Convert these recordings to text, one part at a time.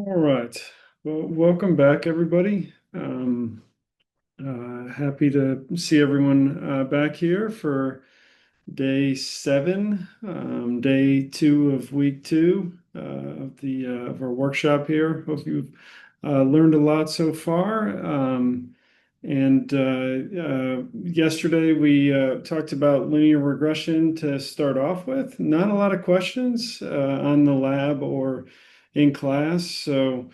All right. Well, welcome back, everybody. Happy to see everyone back here for day 7, day 2 of week 2 of our workshop here. Hope you've learned a lot so far. And Yesterday we talked about linear regression to start off with. Not a lot of questions on the lab or in class. So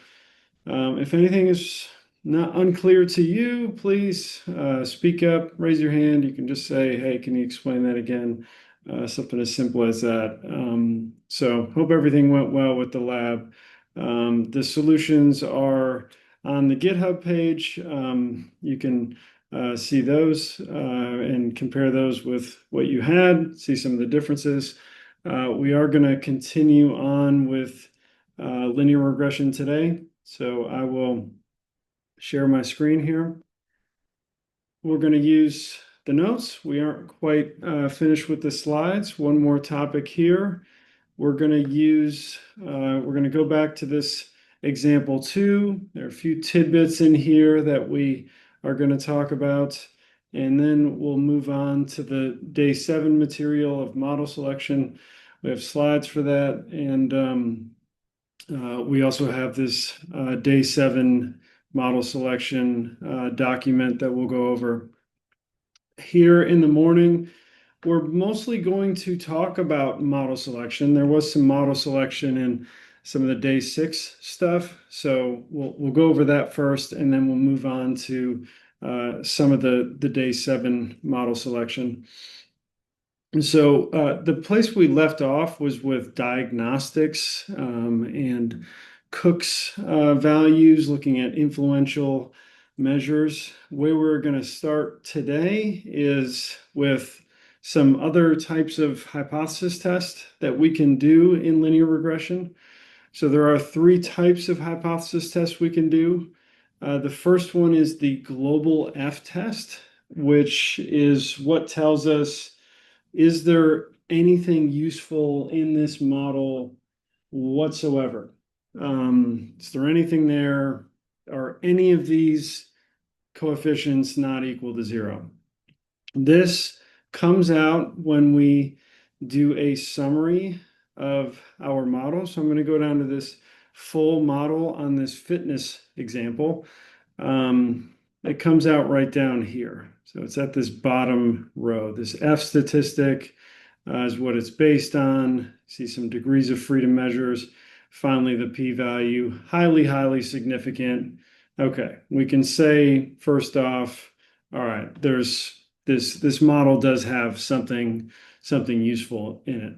if anything is not unclear to you, please speak up, raise your hand. You can just say, hey, can you explain that again? Something as simple as that. So hope everything went well with the lab. The solutions are on the GitHub page. You can see those and compare those with what you had, see some of the differences. We are going to continue on with linear regression today. So I will share my screen here. We're going to use the notes. We aren't quite finished with the slides. One more topic here. We're going to go back to this example 2. There are a few tidbits in here that we are going to talk about. And then we'll move on to the day 7 material of model selection. We have slides for that. And we also have this day 7 model selection document that we'll go over. Here in the morning, we're mostly going to talk about model selection. There was some model selection in some of the day 6 stuff. So we'll go over that first, and then we'll move on to some of the day 7 model selection. And so the place we left off was with diagnostics and Cook's values, looking at influential measures. Where we're going to start today is with some other types of hypothesis tests that we can do in linear regression. So there are 3 types of hypothesis tests we can do. The first one is the global F test, which is what tells us, is there anything useful in this model whatsoever? Is there anything there? Are any of these coefficients not equal to 0? This comes out when we do a summary of our model. So I'm going to go down to this full model on this fitness example. It comes out right down here. So it's at this bottom row. This F statistic is what it's based on. See some degrees of freedom measures. Finally, the p-value, highly, highly significant. Okay, we can say first off, all right, there's this model does have something useful in it.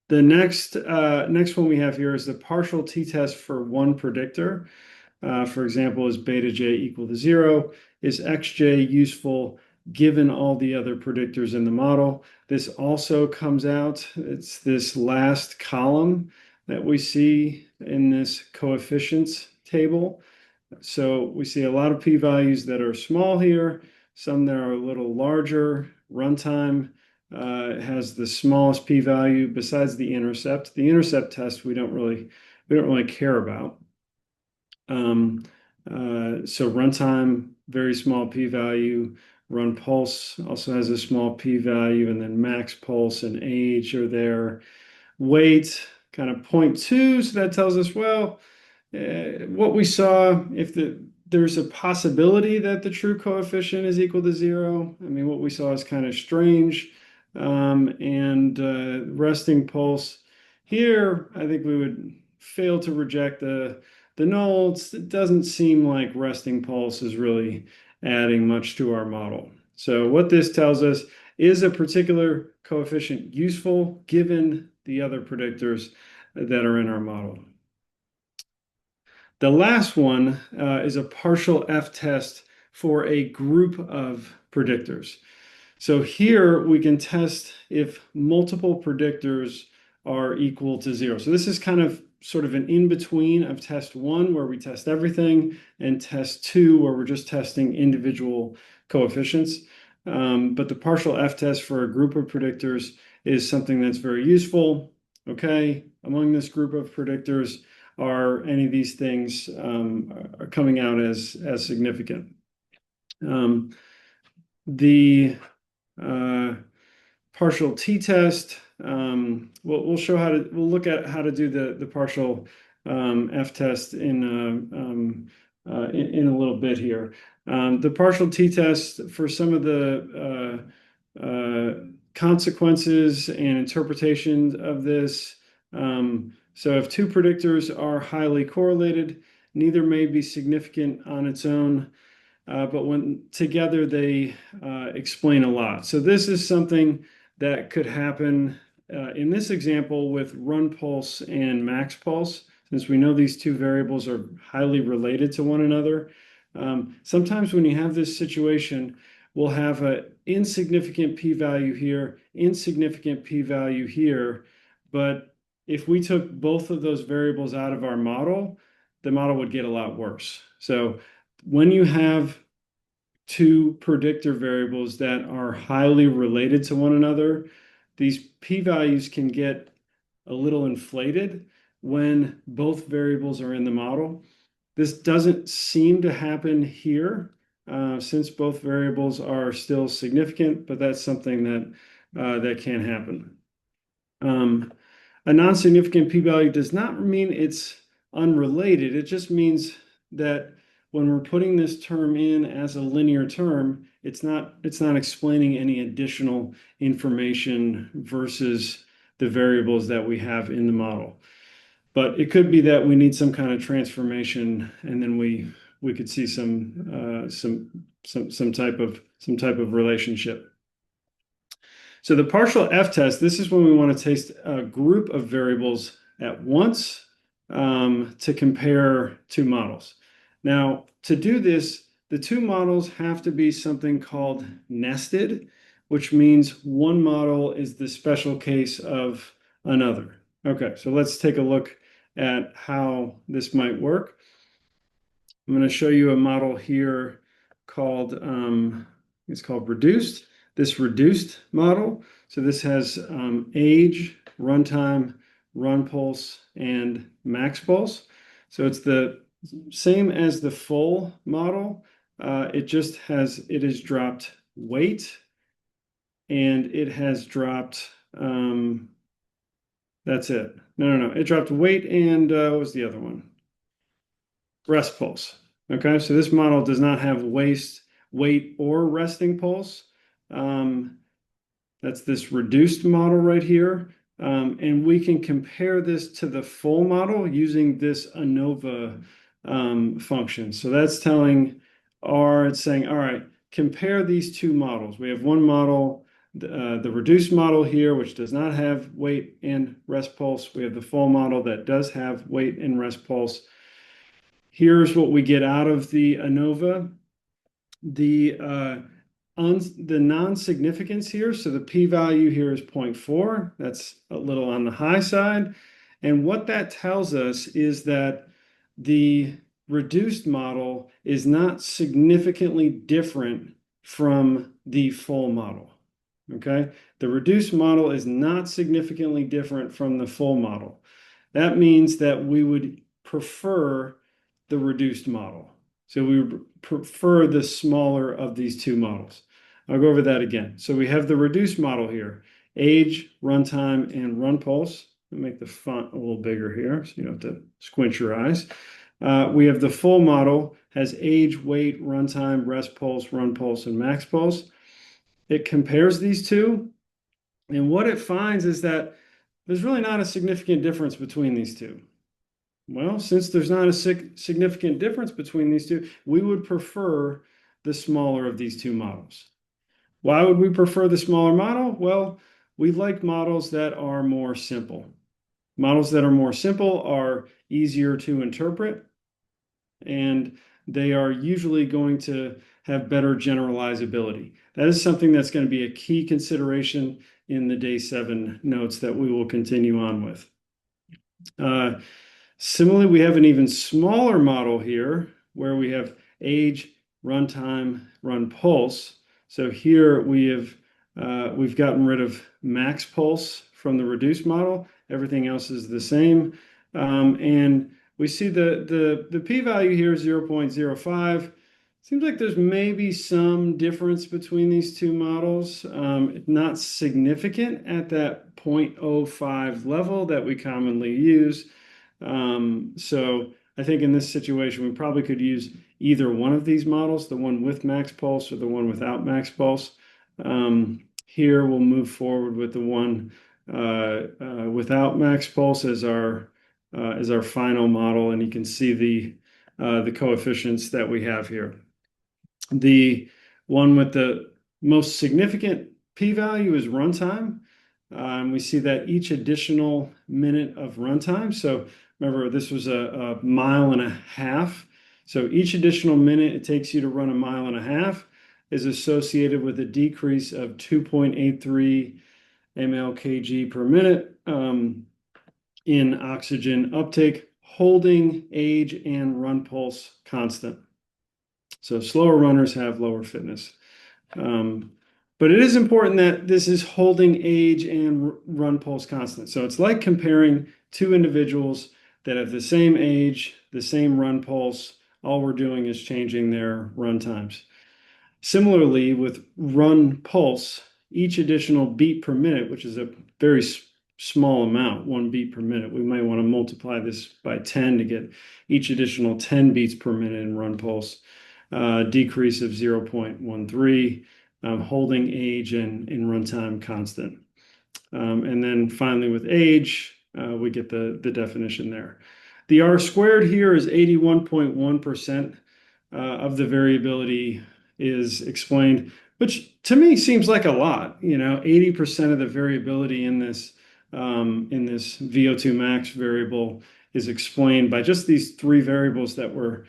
The next one we have here is the partial t-test for one predictor. For example, is beta j equal to 0? Is xj useful given all the other predictors in the model? This also comes out. It's this last column that we see in this coefficients table. So we see a lot of p-values that are small here, some that are a little larger. Runtime has the smallest p-value besides the intercept. The intercept test we don't really care about. So runtime, very small p-value. Run pulse also has a small p-value, and then max pulse and age are there. Weight, kind of 0.2, so that tells us, well, what we saw, if there's a possibility that the true coefficient is equal to 0. I mean, what we saw is kind of strange. Resting pulse here, I think we would fail to reject the null. It doesn't seem like resting pulse is really adding much to our model. So what this tells us, is a particular coefficient useful given the other predictors that are in our model? The last one is a partial F test for a group of predictors. So here we can test if multiple predictors are equal to 0. So this is kind of sort of an in-between of test 1, where we test everything, and test 2, where we're just testing individual coefficients. But the partial F test for a group of predictors is something that's very useful. Okay, among this group of predictors, are any of these things are coming out as significant. The partial t-test, we'll show we'll look at how to do the partial f-test in a little bit here. The partial t-test, for some of the consequences and interpretations of this. So if two predictors are highly correlated, neither may be significant on its own, but when together they explain a lot. So this is something that could happen in this example with run pulse and max pulse, since we know these two variables are highly related to one another. Sometimes when you have this situation, we'll have an insignificant p-value here, insignificant p-value here, but if we took both of those variables out of our model, the model would get a lot worse. So when you have two predictor variables that are highly related to one another, these p-values can get a little inflated when both variables are in the model. This doesn't seem to happen here since both variables are still significant, but that's something that can happen. A non-significant p-value does not mean it's unrelated. It just means that when we're putting this term in as a linear term, it's not explaining any additional information versus the variables that we have in the model. But it could be that we need some kind of transformation, and then we could see some type of relationship. So the partial f-test, this is when we want to test a group of variables at once to compare two models. Now, to do this, the two models have to be something called nested, which means one model is the special case of another. Okay, so let's take a look at how this might work. I'm going to show you a model here called, it's called reduced. This reduced model, so this has age, runtime, run pulse, and max pulse. So it's the same as the full model. It has dropped weight, and it has dropped, that's it. No. It dropped weight and what was the other one? Rest pulse. Okay, so this model does not have weight or resting pulse. That's this reduced model right here. And we can compare this to the full model using this ANOVA function. So that's telling it's saying, all right, compare these two models. We have one model, the reduced model here, which does not have weight and rest pulse. We have the full model that does have weight and rest pulse. Here's what we get out of the ANOVA. The non-significance here, so the p-value here is 0.4. That's a little on the high side. And what that tells us is that the reduced model is not significantly different from the full model. Okay, the reduced model is not significantly different from the full model. That means that we would prefer the reduced model. So we would prefer the smaller of these two models. I'll go over that again. So we have the reduced model here, age, runtime, and run pulse. I'll make the font a little bigger here so you don't have to squint your eyes. We have the full model, has age, weight, runtime, rest pulse, run pulse, and max pulse. It compares these two, and what it finds is that there's really not a significant difference between these two. Well, since there's not a significant difference between these two, we would prefer the smaller of these two models. Why would we prefer the smaller model? Well, we like models that are more simple. Models that are more simple are easier to interpret, and they are usually going to have better generalizability. That is something that's going to be a key consideration in the day 7 notes that we will continue on with. Similarly, we have an even smaller model here where we have age, runtime, run pulse. So here we've gotten rid of max pulse from the reduced model. Everything else is the same. And we see the p-value here is 0.05. Seems like there's maybe some difference between these two models. Not significant at that 0.05 level that we commonly use. So I think in this situation, we probably could use either one of these models, the one with max pulse or the one without max pulse. Here we'll move forward with the one without max pulse as our final model, and you can see the coefficients that we have here. The one with the most significant p-value is runtime. We see that each additional minute of runtime. So remember, this was a mile and a half. So each additional minute it takes you to run a mile and a half is associated with a decrease of 2.83 ml/kg per minute in oxygen uptake, holding age and run pulse constant. So slower runners have lower fitness. But it is important that this is holding age and run pulse constant. So it's like comparing two individuals that have the same age, the same run pulse. All we're doing is changing their run times. Similarly, with run pulse, each additional beat per minute, which is a very small amount, 1 beat per minute, we might want to multiply this by 10 to get each additional 10 beats per minute in run pulse, decrease of 0.13. Holding age and runtime constant. And then finally with age, we get the definition there. The R squared here is 81.1% of the variability is explained, which to me seems like a lot. 80% of the variability in this VO2 max variable is explained by just these three variables that we're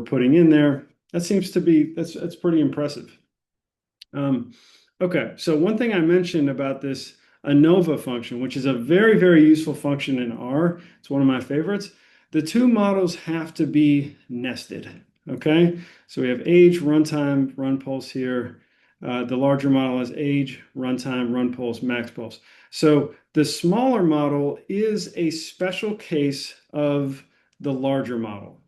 putting in there. That seems to be that's pretty impressive. Okay, so one thing I mentioned about this ANOVA function, which is a very, very useful function in R, it's one of my favorites. The two models have to be nested, okay? So we have age, runtime, run pulse here. The larger model has age, runtime, run pulse, max pulse. So the smaller model is a special case of the larger model.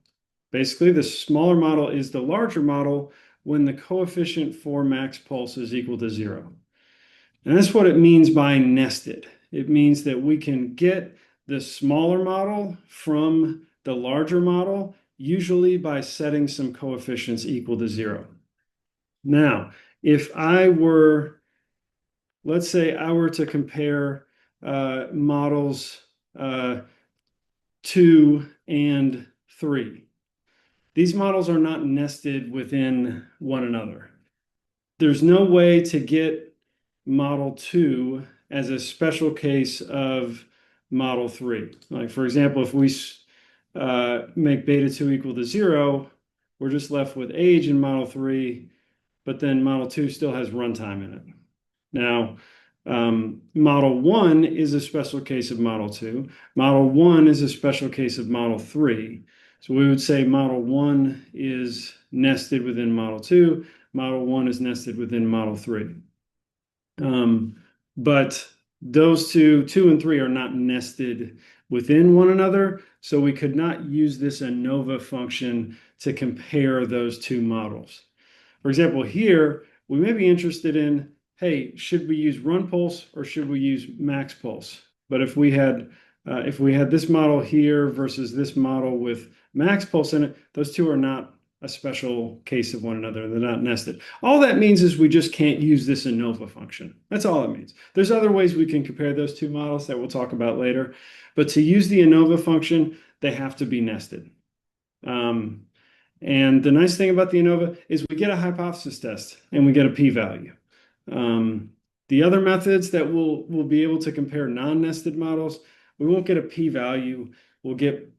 Basically, the smaller model is the larger model when the coefficient for max pulse is equal to 0. And that's what it means by nested. It means that we can get the smaller model from the larger model, usually by setting some coefficients equal to 0. Now, if let's say I were to compare models 2 and 3. These models are not nested within one another. There's no way to get model 2 as a special case of model 3. Like, for example, if we make beta 2 equal to 0, we're just left with age in model 3, but then model 2 still has runtime in it. Now, model 1 is a special case of model 2. Model 1 is a special case of model 3. So we would say model 1 is nested within model 2. Model 1 is nested within model 3. But those two and 3 are not nested within one another. So we could not use this ANOVA function to compare those two models. For example, here, we may be interested in, hey, should we use run pulse or should we use max pulse? But if we had this model here versus this model with max pulse in it, those two are not a special case of one another. They're not nested. All that means is we just can't use this ANOVA function. That's all it means. There's other ways we can compare those two models that we'll talk about later. But to use the ANOVA function, they have to be nested. And the nice thing about the ANOVA is we get a hypothesis test and we get a p-value. The other methods that we'll be able to compare non-nested models, we won't get a p-value. We'll get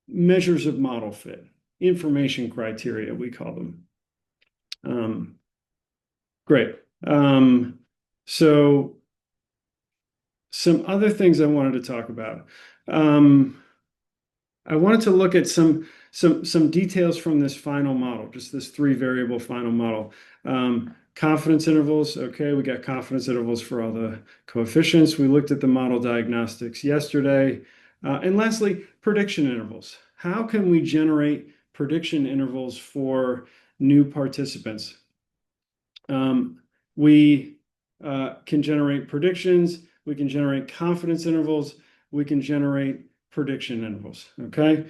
measures of model fit, information criteria, we call them. Great. So some other things I wanted to talk about. I wanted to look at some details from this final model, just this 3-variable final model. Confidence intervals, okay, we got confidence intervals for all the coefficients. We looked at the model diagnostics yesterday. And lastly, prediction intervals. How can we generate prediction intervals for new participants? We can generate predictions, we can generate confidence intervals, we can generate prediction intervals, okay?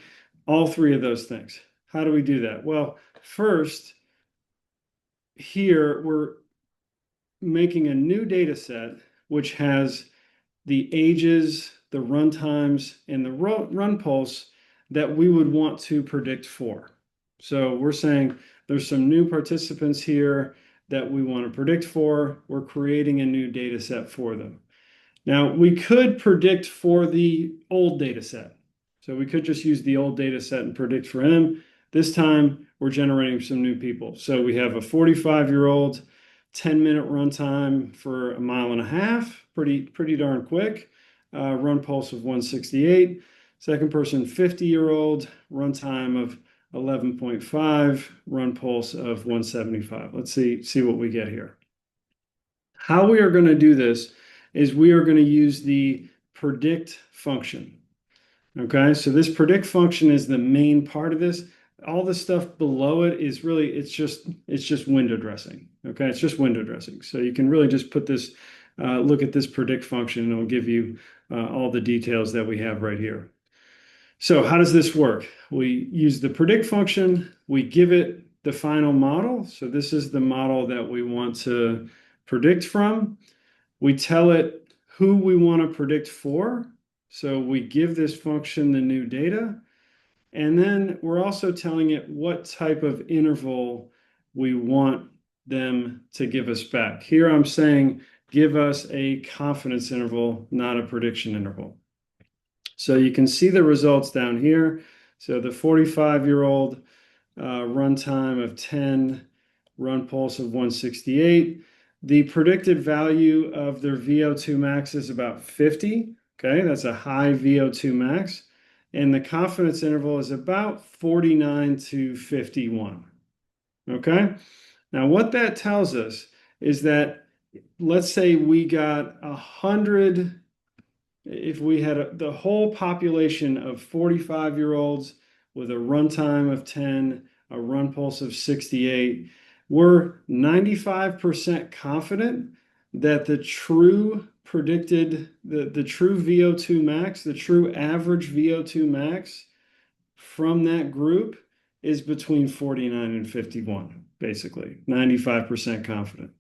All three of those things. How do we do that? Well, first, here we're making a new data set which has the ages, the run times, and the run pulse that we would want to predict for. So we're saying there's some new participants here that we want to predict for. We're creating a new data set for them. Now, we could predict for the old data set. So we could just use the old data set and predict for him. This time, we're generating some new people. So we have a 45-year-old, 10-minute run time for 1.5 miles, pretty darn quick. Run pulse of 168. Second person, 50-year-old, run time of 11.5, run pulse of 175. Let's see what we get here. How we are going to do this is we are going to use the predict function. Okay, so this predict function is the main part of this. All the stuff below it is really, it's just window dressing. Okay, it's just window dressing. So you can really just put this, look at this predict function, and it'll give you all the details that we have right here. So how does this work? We use the predict function, we give it the final model. So this is the model that we want to predict from. We tell it who we want to predict for. So we give this function the new data. And then we're also telling it what type of interval we want them to give us back. Here I'm saying give us a confidence interval, not a prediction interval. So you can see the results down here. So the 45-year-old run time of 10, run pulse of 168. The predicted value of their VO2 max is about 50. Okay, that's a high VO2 max. And the confidence interval is about 49 to 51. Okay, now what that tells us is that, let's say we got 100, if we had the whole population of 45-year-olds with a runtime of 10, a run pulse of 68, we're 95% confident that the true predicted, the true VO2 max, the true average VO2 max from that group is between 49 and 51, basically, 95% confident.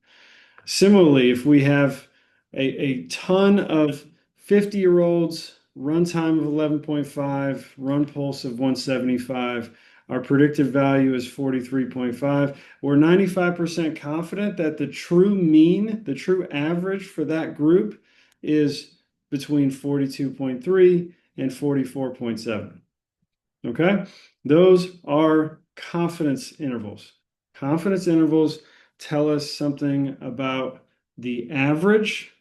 Similarly, if we have a ton of 50-year-olds, run time of 11.5, run pulse of 175, our predicted value is 43.5. We're 95% confident that the true mean, the true average for that group is between 42.3 and 44.7. Okay? Those are confidence intervals. Confidence intervals tell us something about the average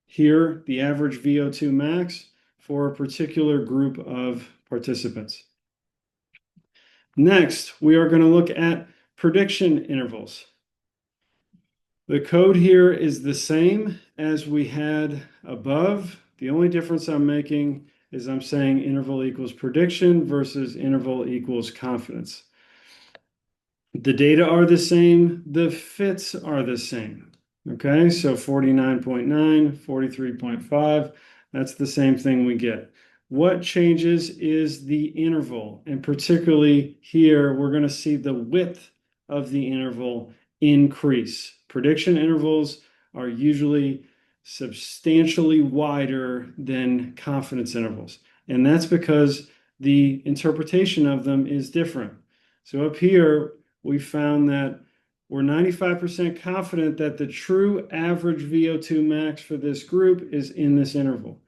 here, the average VO2 max for a particular group of participants. Next, we are going to look at prediction intervals. The code here is the same as we had above. The only difference I'm making is I'm saying interval equals prediction versus interval equals confidence. The data are the same, the fits are the same. Okay, so 49.9, 43.5, that's the same thing we get. What changes is the interval, and particularly here, we're going to see the width of the interval increase. Prediction intervals are usually substantially wider than confidence intervals, and that's because the interpretation of them is different. So up here, we found that we're 95% confident that the true average VO2 max for this group is in this interval.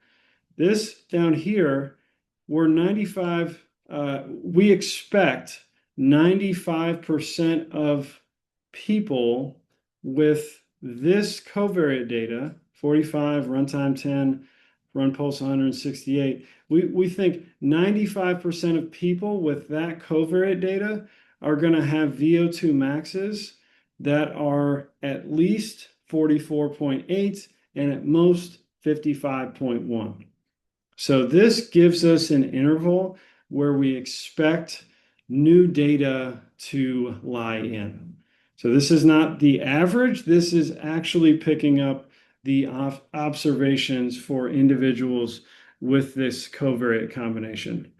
This down here, we're 95, we expect 95% of people with this covariate data, 45, runtime 10, run pulse 168. We think 95% of people with that covariate data are going to have VO2 maxes that are at least 44.8 and at most 55.1. So this gives us an interval where we expect new data to lie in. So this is not the average. This is actually picking up the observations for individuals with this covariate combination.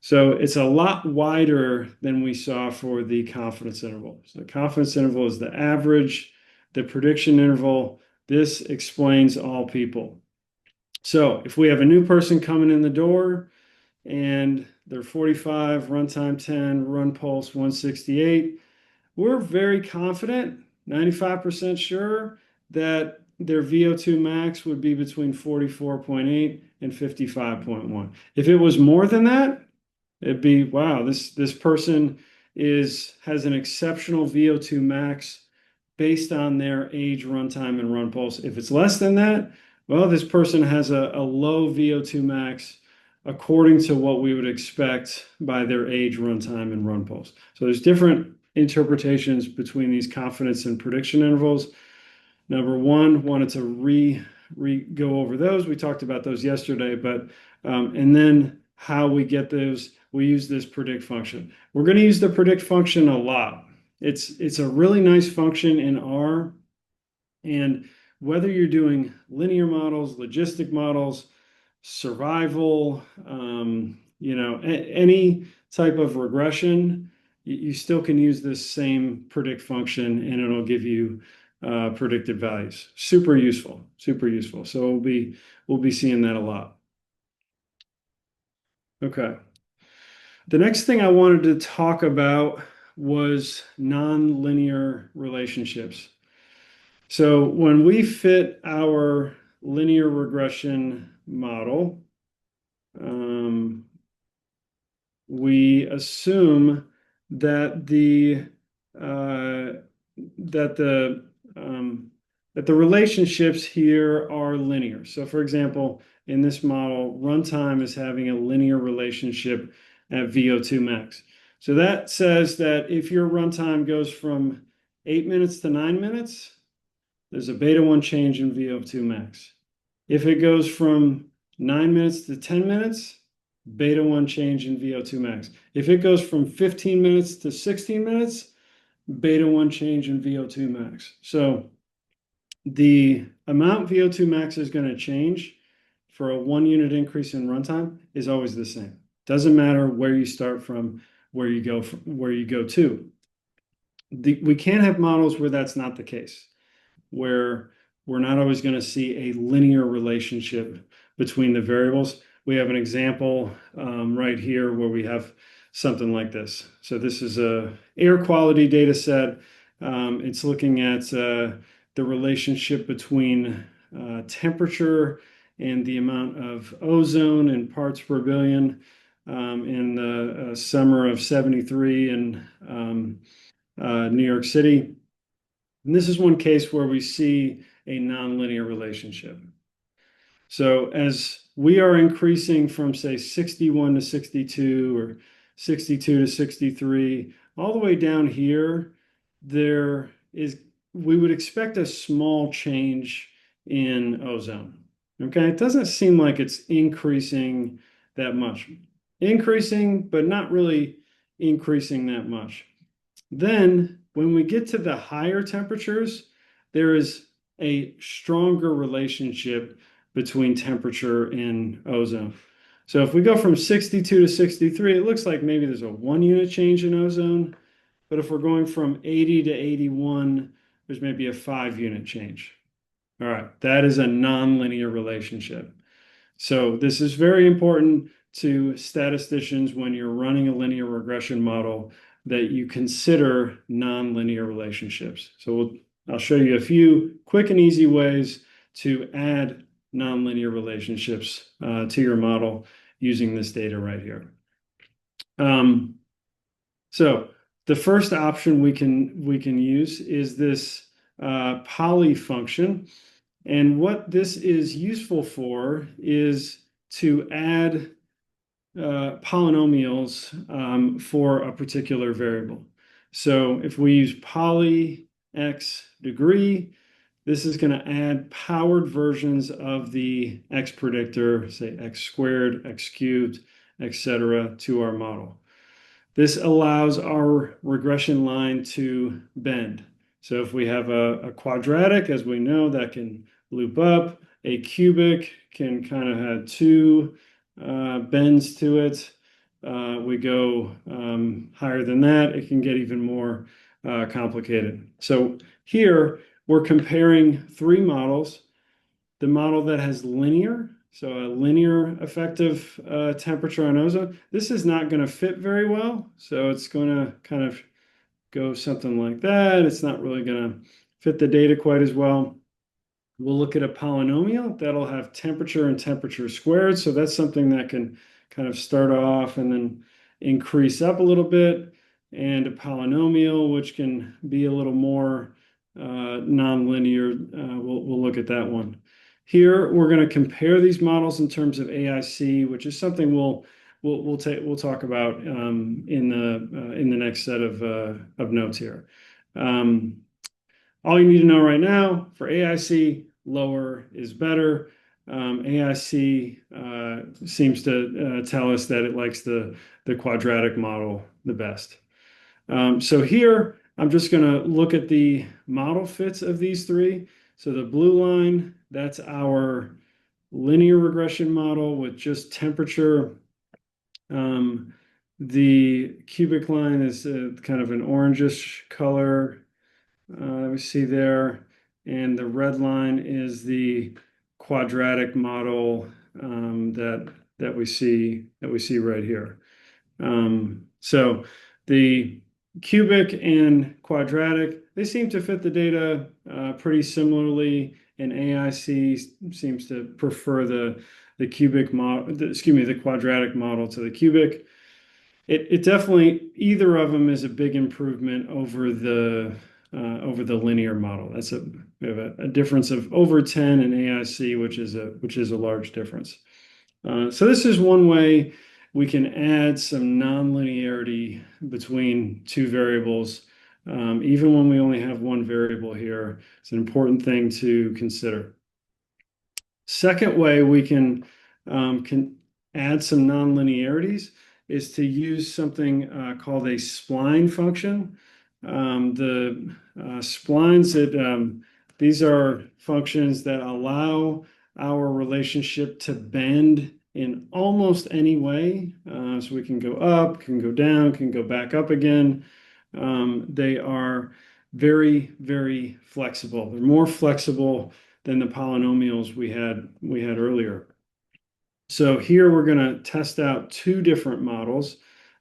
So it's a lot wider than we saw for the confidence interval. So the confidence interval is the average, the prediction interval. This explains all people. So if we have a new person coming in the door and they're 45, runtime 10, run pulse 168, we're very confident, 95% sure that their VO2 max would be between 44.8 and 55.1. If it was more than that, it'd be, wow, this person has an exceptional VO2 max based on their age, runtime, and run pulse. If it's less than that, well, this person has a low VO2 max according to what we would expect by their age, runtime, and run pulse. So there's different interpretations between these confidence and prediction intervals. Number one, wanted to go over those. We talked about those yesterday, but and then how we get those, we use this predict function. We're going to use the predict function a lot. It's a really nice function in R, and whether you're doing linear models, logistic models, survival, any type of regression, you still can use this same predict function, and it'll give you predicted values. Super useful, super useful. So we'll be seeing that a lot. Okay. The next thing I wanted to talk about was nonlinear relationships. So when we fit our linear regression model, we assume that uh, that the that the relationships here are linear. So, for example, in this model, runtime is having a linear relationship at VO2 max. So that says that if your runtime goes from 8 minutes to 9 minutes, there's a beta 1 change in VO2 max. If it goes from 9 minutes to 10 minutes, beta 1 change in VO2 max. If it goes from 15 minutes to 16 minutes, beta 1 change in VO2 max. So the amount VO2 max is going to change for a 1 unit increase in runtime is always the same. Doesn't matter where you start from, where you go to. We can't have models where that's not the case, where we're not always going to see a linear relationship between the variables. We have an example right here where we have something like this. So this is a air quality data set. It's looking at the relationship between temperature and the amount of ozone in parts per billion in the summer of 73 in New York City. And this is one case where we see a nonlinear relationship. So as we are increasing from, say, 61 to 62 or 62 to 63, all the way down here, we would expect a small change in ozone. Okay, it doesn't seem like it's increasing that much. Increasing, but not really increasing that much. Then, when we get to the higher temperatures, there is a stronger relationship between temperature and ozone. So if we go from 62 to 63, it looks like maybe there's a 1 unit change in ozone. But if we're going from 80 to 81, there's maybe a 5 unit change. All right, that is a nonlinear relationship. So this is very important to statisticians when you're running a linear regression model that you consider nonlinear relationships. So I'll show you a few quick and easy ways to add nonlinear relationships to your model using this data right here. So the first option we can use is this poly function. And what this is useful for is to add polynomials for a particular variable. So if we use poly x degree, this is going to add powered versions of the X predictor, say X squared, X cubed, etc., to our model. This allows our regression line to bend. So if we have a quadratic, as we know, that can loop up, a cubic can kind of have two bends to it. We go higher than that, it can get even more complicated. So here we're comparing three models. The model that has linear, so a linear effective temperature on ozone, this is not going to fit very well. So it's going to kind of go something like that. It's not really going to fit the data quite as well. We'll look at a polynomial that'll have temperature and temperature squared. So that's something that can kind of start off and then increase up a little bit. And a polynomial, which can be a little more nonlinear. We'll look at that one. Here, we're going to compare these models in terms of AIC, which is something we'll talk about in the next set of notes here. All you need to know right now for AIC, lower is better. AIC seems to tell us that it likes the quadratic model the best. So here, I'm just going to look at the model fits of these three. So the blue line, that's our linear regression model with just temperature. The cubic line is kind of an orangish color that we see there. And the red line is the quadratic model that we see right here. So the cubic and quadratic, they seem to fit the data pretty similarly, and AIC seems to prefer the cubic model, the quadratic model to the cubic. It definitely, either of them is a big improvement over the linear model. We have a difference of over 10 in AIC, which is a large difference. So this is one way we can add some nonlinearity between two variables, even when we only have one variable here. It's an important thing to consider. Second way we can add some nonlinearities is to use something called a spline function. The splines, these are functions that allow our relationship to bend in almost any way. So we can go up, can go down, can go back up again. They are very, very flexible. They're more flexible than the polynomials we had earlier. So here we're going to test out two different models.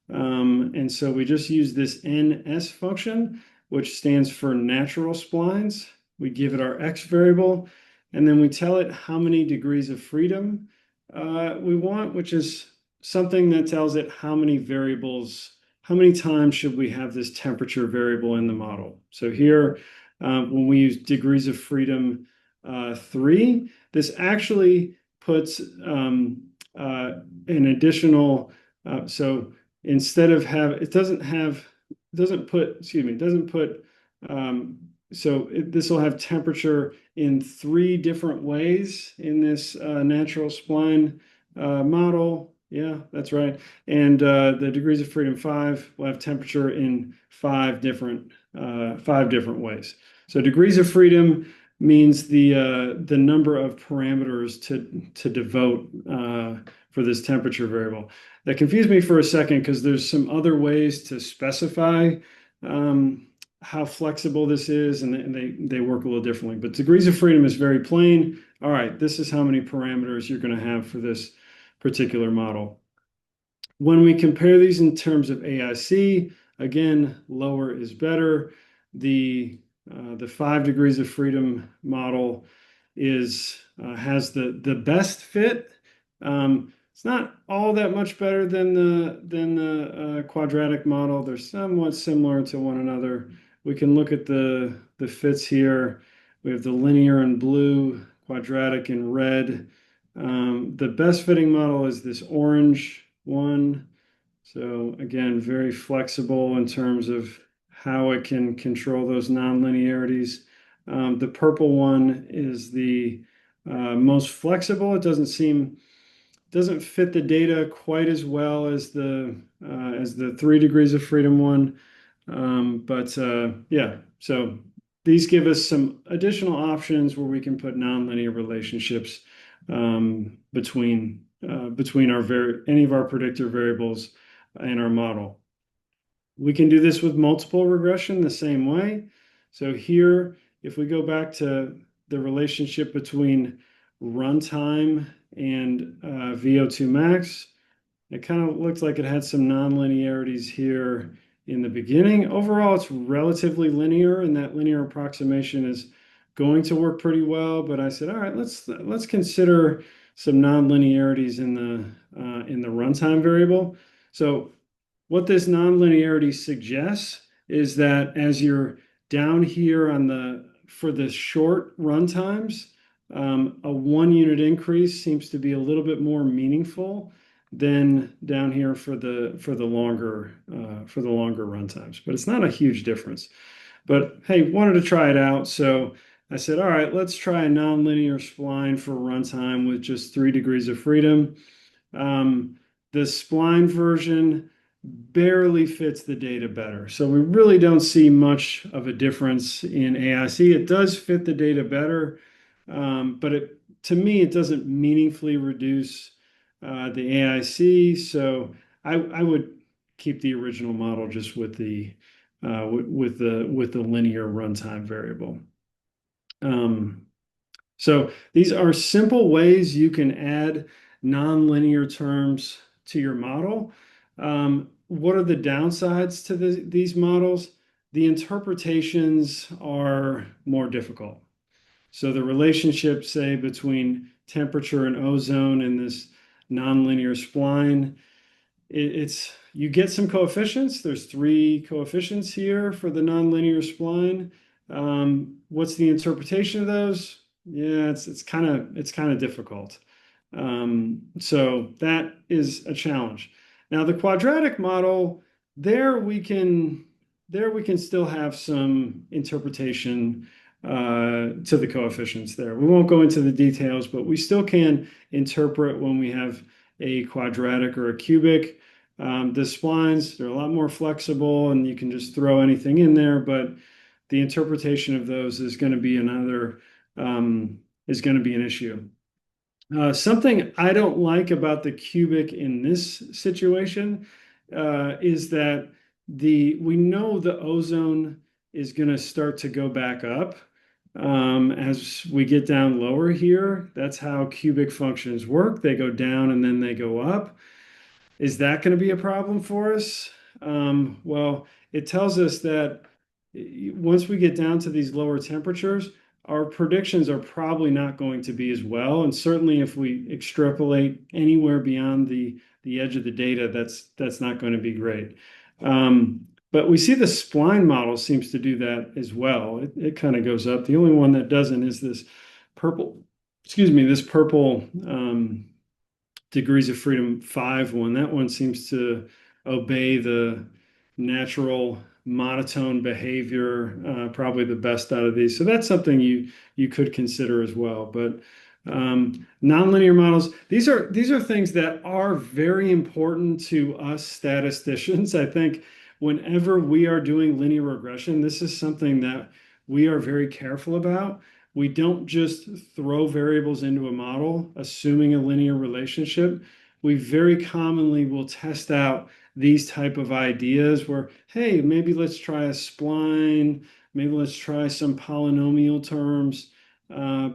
And so we just use this NS function, which stands for natural splines. We give it our X variable, and then we tell it how many degrees of freedom we want, which is something that tells it how many variables, how many times should we have this temperature variable in the model. So here, when we use degrees of freedom 3, this actually puts an additional, so instead of this will have temperature in 3 different ways in this natural spline model. Yeah, that's right. And the degrees of freedom 5 will have temperature in 5 different ways. So degrees of freedom means the number of parameters to devote for this temperature variable. That confused me for a second because there's some other ways to specify how flexible this is, and they work a little differently. But degrees of freedom is very plain. All right, this is how many parameters you're going to have for this particular model. When we compare these in terms of AIC, again, lower is better. The 5 degrees of freedom model has the best fit. It's not all that much better than the quadratic model. They're somewhat similar to one another. We can look at the fits here. We have the linear in blue, quadratic in red. The best fitting model is this orange one. So again, very flexible in terms of how it can control those nonlinearities. The purple one is the most flexible. It doesn't fit the data quite as well as the 3 degrees of freedom one. Yeah, so these give us some additional options where we can put nonlinear relationships between any of our predictor variables in our model. We can do this with multiple regression the same way. So here, if we go back to the relationship between runtime and VO2 max, it kind of looked like it had some nonlinearities here in the beginning. Overall, it's relatively linear, and that linear approximation is going to work pretty well. But I said, all right, let's consider some nonlinearities in the runtime variable. So what this nonlinearity suggests is that as you're down here for the short runtimes, a 1 unit increase seems to be a little bit more meaningful than down here for the longer runtimes. But it's not a huge difference. But hey, wanted to try it out, so I said, all right, let's try a nonlinear spline for runtime with just 3 degrees of freedom. The spline version barely fits the data better. So we really don't see much of a difference in AIC. It does fit the data better, but to me, it doesn't meaningfully reduce the AIC. So I would keep the original model just with the linear runtime variable. So these are simple ways you can add nonlinear terms to your model. What are the downsides to these models? The interpretations are more difficult. So the relationship, say, between temperature and ozone in this nonlinear spline, you get some coefficients. There's 3 coefficients here for the nonlinear spline. What's the interpretation of those? Yeah, it's kind of difficult. So that is a challenge. Now the quadratic model, there we can still have some interpretation to the coefficients there. We won't go into the details, but we still can interpret when we have a quadratic or a cubic. The splines, they're a lot more flexible and you can just throw anything in there, but the interpretation of those is going to be an issue. Something I don't like about the cubic in this situation is that we know the ozone is going to start to go back up as we get down lower here. That's how cubic functions work. They go down and then they go up. Is that going to be a problem for us? Well, it tells us that once we get down to these lower temperatures, our predictions are probably not going to be as well. And certainly if we extrapolate anywhere beyond the edge of the data, that's not going to be great. But we see the spline model seems to do that as well. It kind of goes up. The only one that doesn't is this purple degrees of freedom 5 one. That one seems to obey the natural monotone behavior, probably the best out of these. So that's something you could consider as well. But nonlinear models, these are things that are very important to us statisticians. I think whenever we are doing linear regression, this is something that we are very careful about. We don't just throw variables into a model, assuming a linear relationship. We very commonly will test out these type of ideas where, hey, maybe let's try a spline, maybe let's try some polynomial terms,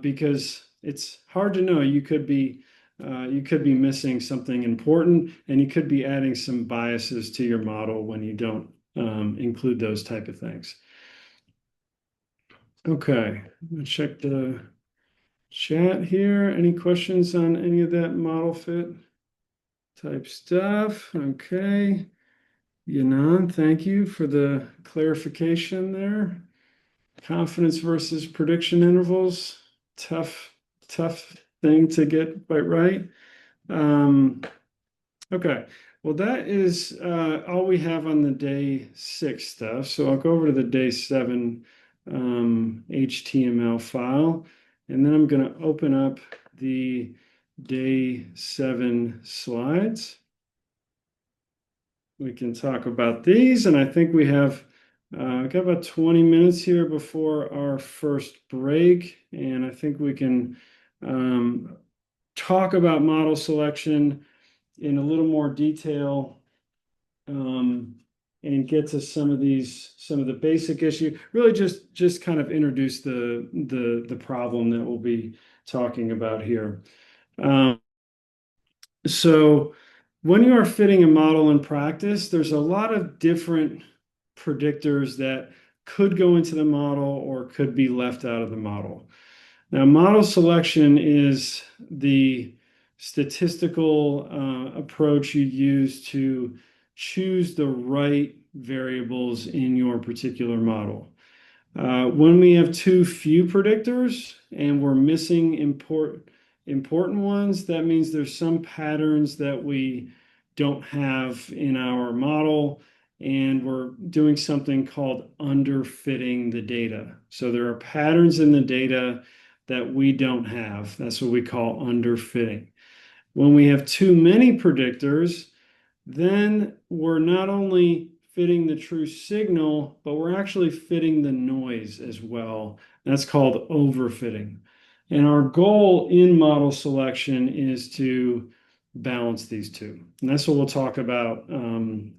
because it's hard to know. You could be missing something important, and you could be adding some biases to your model when you don't include those type of things. Okay, let's check the chat here. Any questions on any of that model fit type stuff? Okay. Yanan, thank you for the clarification there. Confidence versus prediction intervals. Tough thing to get quite right. Okay. Well, that is all we have on the day 6 stuff. So I'll go over to the day 7 HTML file. And then I'm going to open up the day 7 slides. We can talk about these, and I think we have got about 20 minutes here before our first break, and I think we can talk about model selection in a little more detail, and get to some of the basic issues. Really, just kind of introduce the problem that we'll be talking about here. So when you are fitting a model in practice, there's a lot of different predictors that could go into the model or could be left out of the model. Now, model selection is the statistical approach you use to choose the right variables in your particular model. When we have too few predictors and we're missing important ones, that means there's some patterns that we don't have in our model, and we're doing something called underfitting the data. So there are patterns in the data that we don't have. That's what we call underfitting. When we have too many predictors, then we're not only fitting the true signal, but we're actually fitting the noise as well. That's called overfitting. And our goal in model selection is to balance these two. And that's what we'll talk about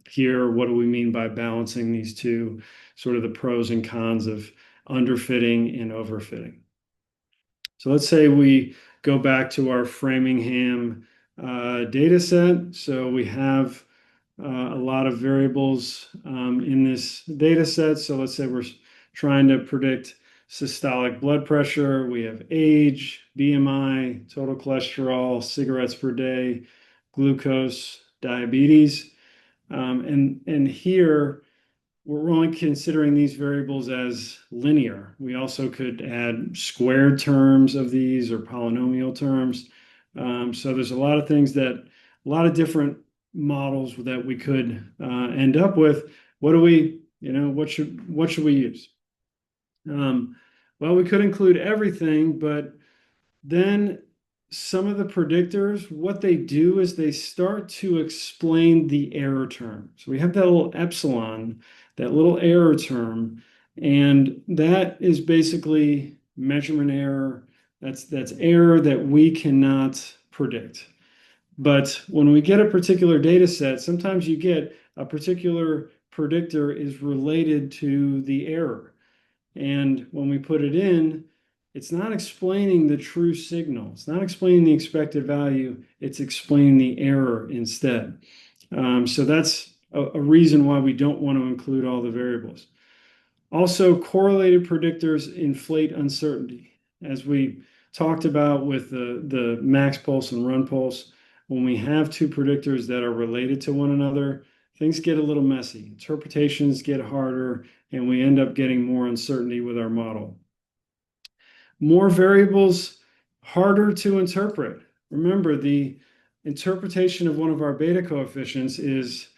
here. What do we mean by balancing these two, sort of the pros and cons of underfitting and overfitting. So let's say we go back to our Framingham data set. So we have a lot of variables in this data set. So let's say we're trying to predict systolic blood pressure. We have age, BMI, total cholesterol, cigarettes per day, glucose, diabetes. And here we're only considering these variables as linear. We also could add squared terms of these or polynomial terms. So there's a lot of things a lot of different models that we could end up with. What should we use? Well, we could include everything, but then some of the predictors, what they do is they start to explain the error term. So we have that little epsilon, that little error term, and that is basically measurement error. That's error that we cannot predict. But when we get a particular data set, sometimes you get a particular predictor is related to the error. And when we put it in, it's not explaining the true signal. It's not explaining the expected value. It's explaining the error instead. So that's a reason why we don't want to include all the variables. Also, correlated predictors inflate uncertainty. As we talked about with the max pulse and run pulse, when we have two predictors that are related to one another, things get a little messy. Interpretations get harder, and we end up getting more uncertainty with our model. More variables, harder to interpret. Remember, the interpretation of one of our beta coefficients is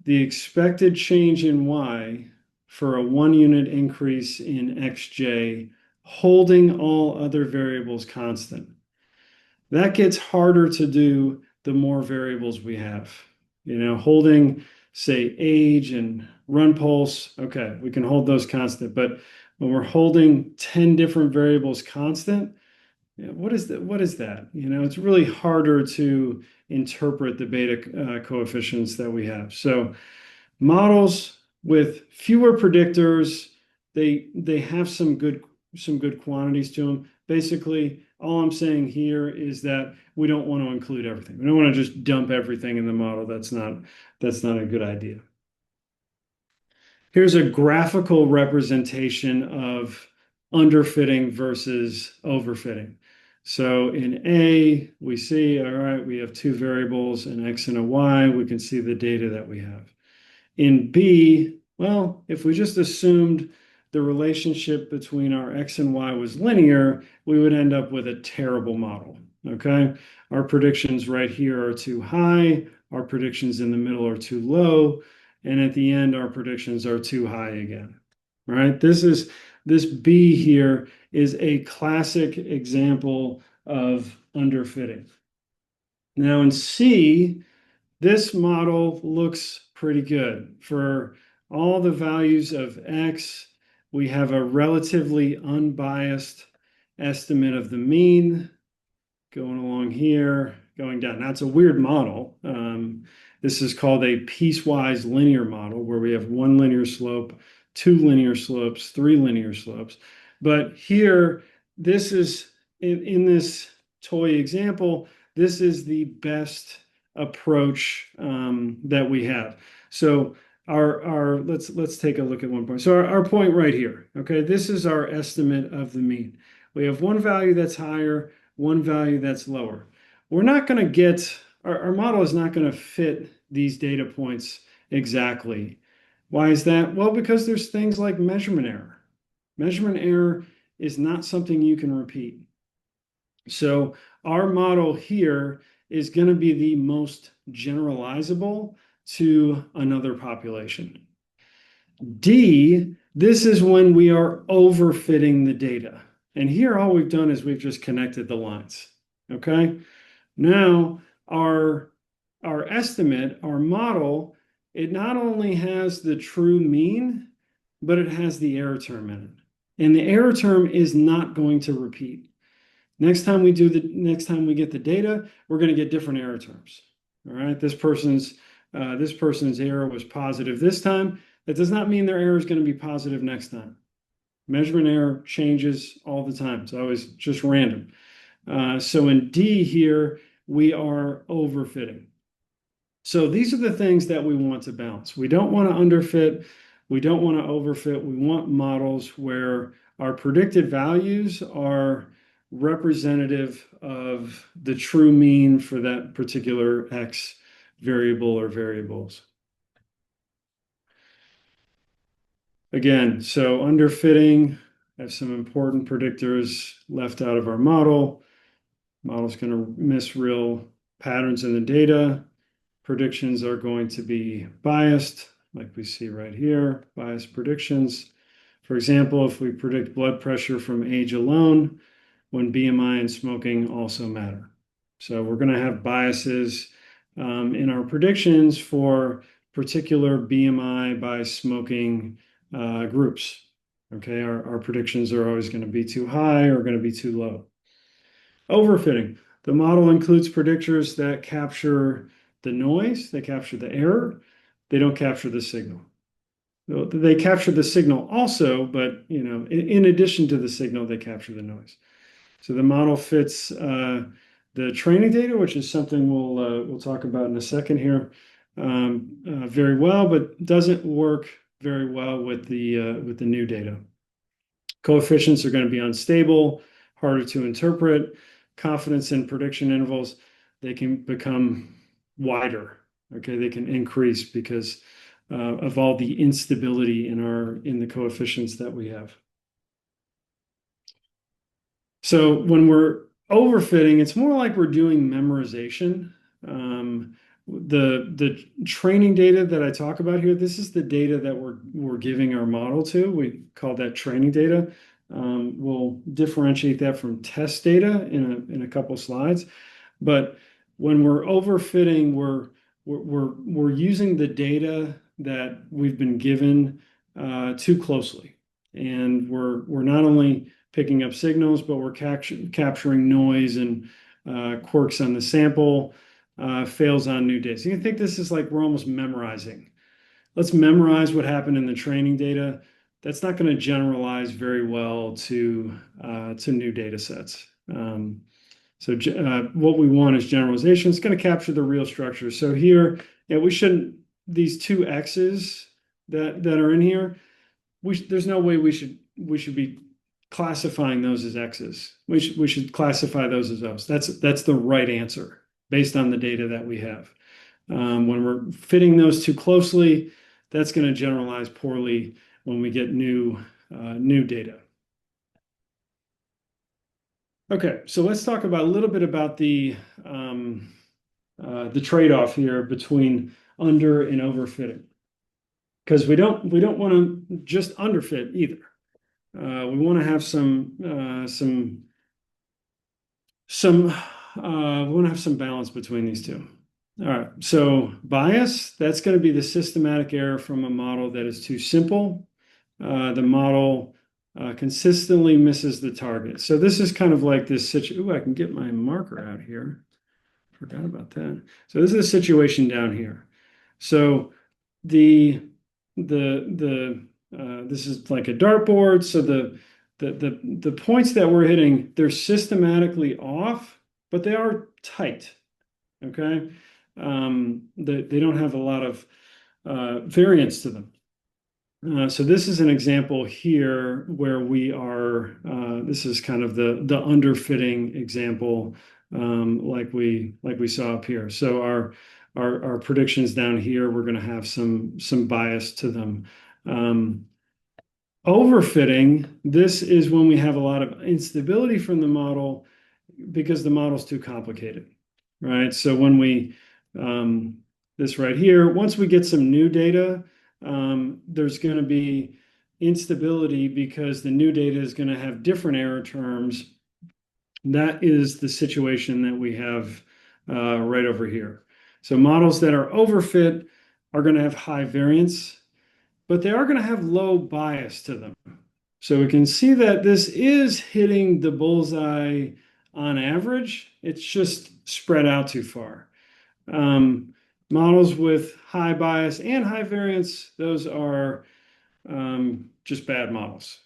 the expected change in y for a 1-unit increase in xj, holding all other variables constant. That gets harder to do the more variables we have. Holding, say, age and run pulse, okay, we can hold those constant. But when we're holding 10 different variables constant, what is that? It's really harder to interpret the beta coefficients that we have. So models with fewer predictors, they have some good quantities to them. Basically, all I'm saying here is that we don't want to include everything. We don't want to just dump everything in the model. That's not a good idea. Here's a graphical representation of underfitting versus overfitting. So in A, we see, all right, we have two variables, an X and a Y. We can see the data that we have. In B, well, if we just assumed the relationship between our X and Y was linear, we would end up with a terrible model, okay? Our predictions right here are too high. Our predictions in the middle are too low. And at the end, our predictions are too high again, right? This is This B here is a classic example of underfitting. Now in C, this model looks pretty good. For all the values of X, we have a relatively unbiased estimate of the mean going along here, going down. Now, it's a weird model. This is called a piecewise linear model, where we have one linear slope, two linear slopes, three linear slopes. But here, this is, in this toy example, this is the best approach that we have. So let's take a look at one point. So our point right here, okay, this is our estimate of the mean. We have one value that's higher, one value that's lower. We're not going to get, our model is not going to fit these data points exactly. Why is that? Well, because there's things like measurement error. Measurement error is not something you can repeat. So our model here is going to be the most generalizable to another population. D, this is when we are overfitting the data. And here all we've done is we've just connected the lines, okay? Now our estimate, our model, it not only has the true mean, but it has the error term in it. And the error term is not going to repeat. Next time we get the data, we're going to get different error terms. All right, this person's error was positive this time. That does not mean their error is going to be positive next time. Measurement error changes all the time. It's always just random. So in D here, we are overfitting. So these are the things that we want to balance. We don't want to underfit. We don't want to overfit. We want models where our predicted values are representative of the true mean for that particular X variable or variables. Again, so underfitting, have some important predictors left out of our model. Model's going to miss real patterns in the data. Predictions are going to be biased, like we see right here, biased predictions. For example, if we predict blood pressure from age alone, when BMI and smoking also matter. So we're going to have biases in our predictions for particular BMI by smoking groups. Okay, our predictions are always going to be too high or going to be too low. Overfitting. The model includes predictors that capture the noise, they capture the error, they don't capture the signal. They capture the signal also, but in addition to the signal, they capture the noise. So the model fits the training data, which is something we'll talk about in a second here, very well, but doesn't work very well with the new data. Coefficients are going to be unstable, harder to interpret. Confidence in prediction intervals, they can become wider. Okay, they can increase because of all the instability in the coefficients that we have. So when we're overfitting, it's more like we're doing memorization. The training data that I talk about here, this is the data that we're giving our model to. We call that training data. We'll differentiate that from test data in a couple slides. But when we're overfitting, we're using the data that we've been given too closely, and we're not only picking up signals, but we're capturing noise and quirks on the sample, fails on new data. So you can think this is like we're almost memorizing. Let's memorize what happened in the training data. That's not going to generalize very well to new data sets. So what we want is generalization. It's going to capture the real structure. So here, we shouldn't, these two X's that are in here, there's no way we should be classifying those as X's. We should classify those as O's. That's the right answer based on the data that we have. When we're fitting those too closely, that's going to generalize poorly when we get new data. Okay, so let's talk about a little bit about the trade-off here between under and overfitting, because we don't want to just underfit either. we want to have some we want to have some balance between these two. All right, so bias, that's going to be the systematic error from a model that is too simple. The model consistently misses the target. So this is kind of like this situation. Ooh, I can get my marker out here. Forgot about that. So this is a situation down here. So the this is like a dartboard. So the points that we're hitting, they're systematically off, but they are tight. Okay. They don't have a lot of variance to them. So this is an example here where we are, this is kind of the underfitting example, like we saw up here. So our predictions down here, we're going to have some bias to them. Overfitting, this is when we have a lot of instability from the model because the model's too complicated, right? So when we, this right here, once we get some new data, there's going to be instability because the new data is going to have different error terms. That is the situation that we have right over here. So models that are overfit are going to have high variance, but they are going to have low bias to them. So we can see that this is hitting the bullseye on average. It's just spread out too far. Models with high bias and high variance, those are just bad models.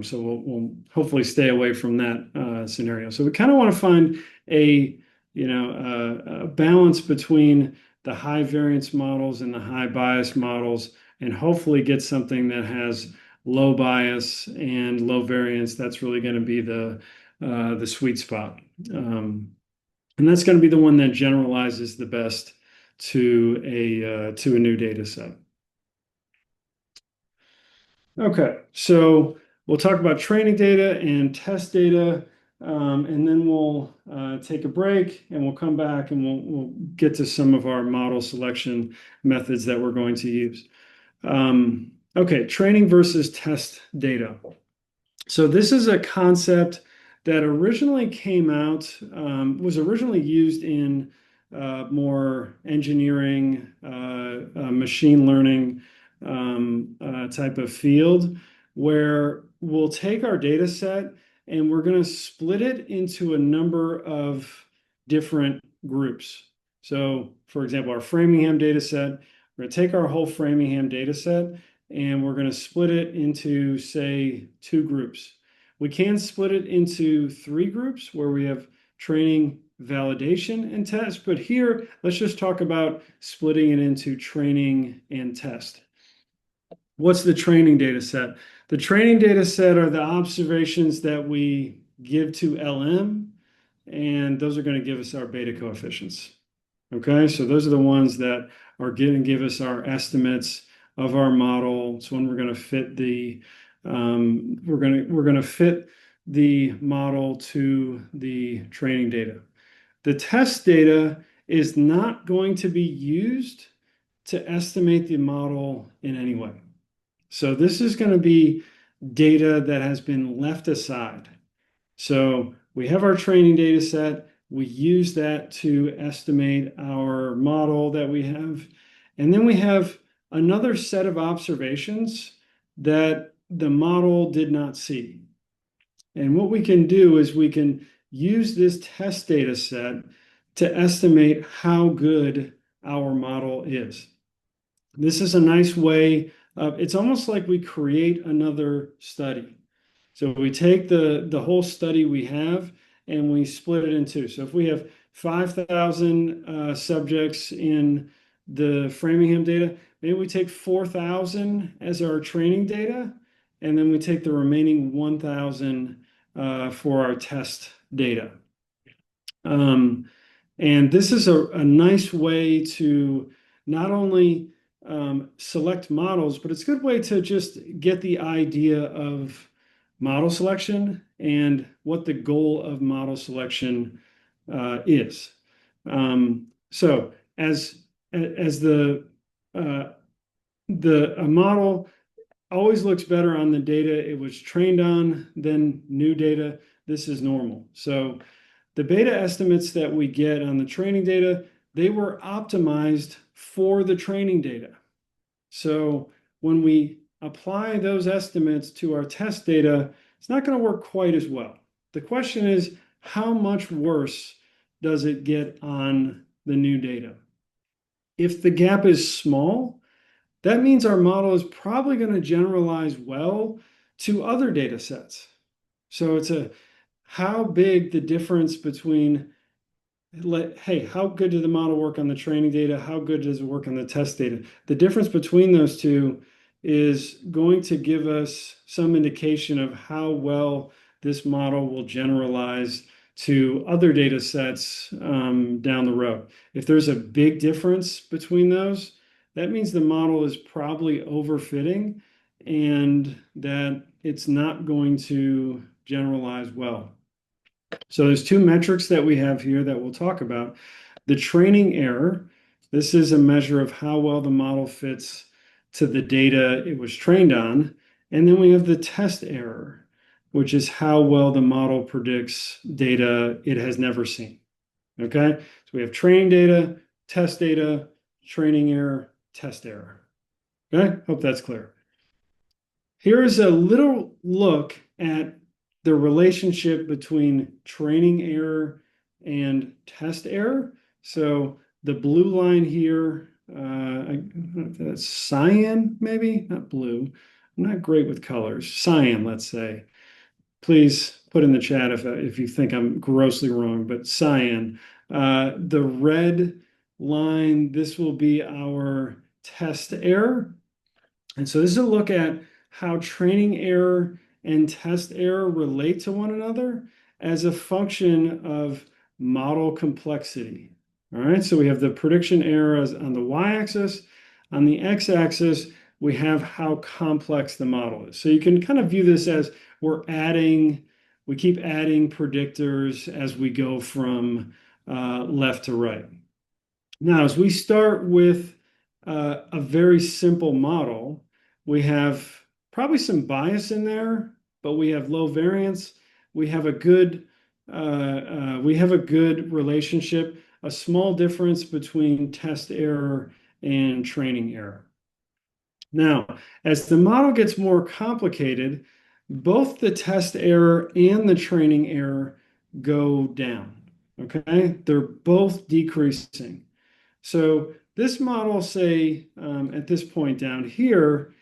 So we'll hopefully stay away from that scenario. So we kind of want to find a balance between the high variance models and the high bias models, and hopefully get something that has low bias and low variance. That's really going to be the sweet spot. And that's going to be the one that generalizes the best to a new data set. Okay, so we'll talk about training data and test data, and then we'll take a break and we'll come back and we'll get to some of our model selection methods that we're going to use. Okay, training versus test data. So this is a concept that originally came out, was originally used in more engineering, machine learning type of field, where we'll take our data set and we're going to split it into a number of different groups. So, for example, our Framingham data set, we're going to take our whole Framingham data set and we're going to split it into, say, 2 groups. We can split it into 3 groups where we have training, validation, and test. But here, let's just talk about splitting it into training and test. What's the training data set? The training data set are the observations that we give to LM, and those are going to give us our beta coefficients. Okay, so those are the ones that are going to give us our estimates of our model. It's when we're going to fit the we're going to fit the model to the training data. The test data is not going to be used to estimate the model in any way. So this is going to be data that has been left aside. So we have our training data set. We use that to estimate our model that we have. And then we have another set of observations that the model did not see. And what we can do is we can use this test data set to estimate how good our model is. This is a nice way of, it's almost like we create another study. So we take the whole study we have and we split it in 2. So if we have 5,000 subjects in the Framingham data, maybe we take 4,000 as our training data, and then we take the remaining 1,000 for our test data. And this is a nice way to not only select models, but it's a good way to just get the idea of model selection and what the goal of model selection is. So as the model always looks better on the data it was trained on than new data. This is normal. So the beta estimates that we get on the training data, they were optimized for the training data. So when we apply those estimates to our test data, it's not going to work quite as well. The question is, how much worse does it get on the new data? If the gap is small, that means our model is probably going to generalize well to other data sets. So it's how big the difference between, hey, how good did the model work on the training data? How good does it work on the test data? The difference between those two is going to give us some indication of how well this model will generalize to other data sets down the road. If there's a big difference between those, that means the model is probably overfitting and that it's not going to generalize well. So there's two metrics that we have here that we'll talk about. The training error, this is a measure of how well the model fits to the data it was trained on. And then we have the test error, which is how well the model predicts data it has never seen. Okay, so we have training data, training error, test error. Okay, hope that's clear. Here is a little look at the relationship between training error and test error. So the blue line here, that's cyan, maybe, not blue. I'm not great with colors. Cyan, let's say. Please put in the chat if you think I'm grossly wrong, but cyan. The red line, this will be our test error. And so this is a look at how training error and test error relate to one another as a function of model complexity. All right, so we have the prediction error on the y-axis. On the x-axis, we have how complex the model is. So you can kind of view this as we keep adding predictors as we go from left to right. Now, as we start with a very simple model, we have probably some bias in there, but we have low variance. We have a good relationship, a small difference between test error and training error. Now, as the model gets more complicated, both the test error and the training error go down. Okay, they're both decreasing. So this model, say, at this point down here,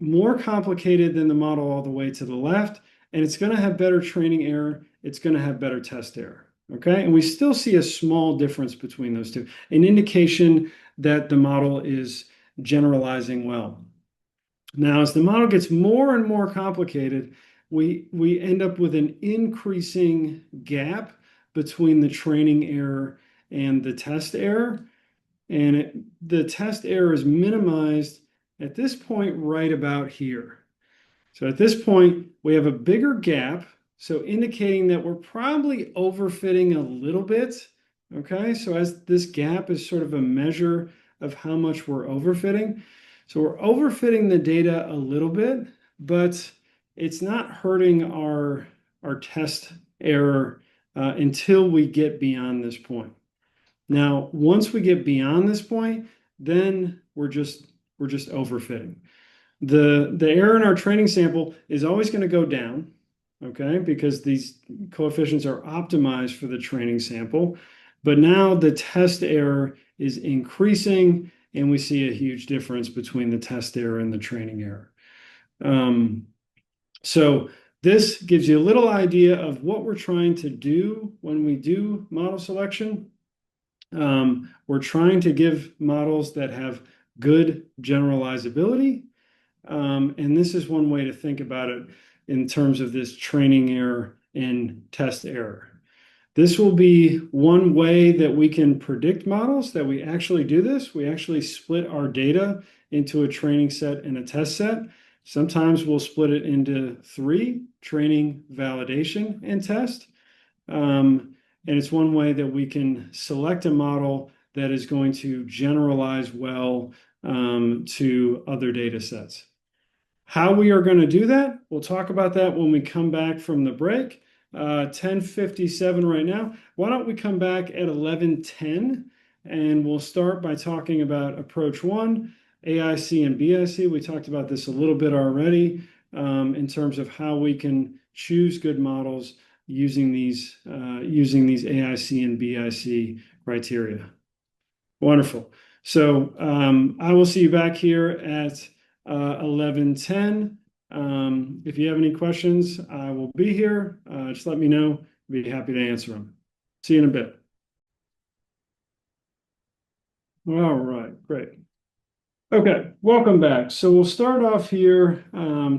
more complicated than the model all the way to the left, and it's going to have better training error. It's going to have better test error. Okay, and we still see a small difference between those two, an indication that the model is generalizing well. Now, as the model gets more and more complicated, we end up with an increasing gap between the training error and the test error. And the test error is minimized at this point right about here. So at this point, we have a bigger gap, so indicating that we're probably overfitting a little bit. Okay, so as this gap is sort of a measure of how much we're overfitting. So we're overfitting the data a little bit, but it's not hurting our test error until we get beyond this point. Now, once we get beyond this point, then we're just overfitting. The error in our training sample is always going to go down, okay, because these coefficients are optimized for the training sample. But now the test error is increasing, and we see a huge difference between the test error and the training error. So this gives you a little idea of what we're trying to do when we do model selection. We're trying to give models that have good generalizability. And this is one way to think about it in terms of this training error and test error. This will be one way that we can predict models, that we actually do this. We actually split our data into a training set and a test set. Sometimes we'll split it into 3, training, validation, and test. And it's one way that we can select a model that is going to generalize well to other data sets. How we are going to do that, we'll talk about that when we come back from the break. 10:57 right now. Why don't we come back at 11:10 and we'll start by talking about approach one, AIC and BIC. We talked about this a little bit already in terms of how we can choose good models using these AIC and BIC criteria. Wonderful. So I will see you back here at 11:10. If you have any questions, I will be here. Just let me know. I'll be happy to answer them. See you in a bit. All right, great. Okay, welcome back. So we'll start off here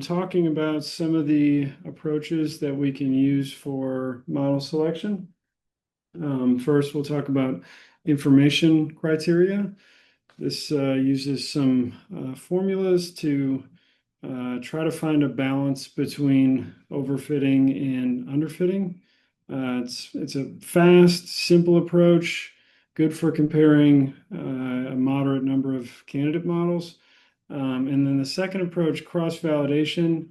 talking about some of the approaches that we can use for model selection. First, we'll talk about information criteria. This uses some formulas to try to find a balance between overfitting and underfitting. It's a fast, simple approach, good for comparing a moderate number of candidate models. And then the second approach, cross-validation,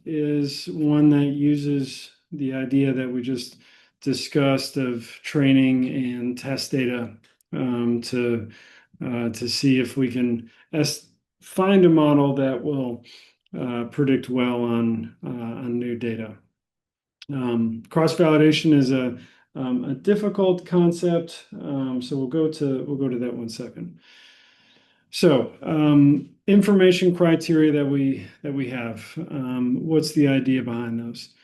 is one that uses the idea that we just discussed of training and test data to see if we can find a model that will predict well on new data. Cross-validation is a difficult concept, so we'll go to that one second. So information criteria that we have. What's the idea behind those?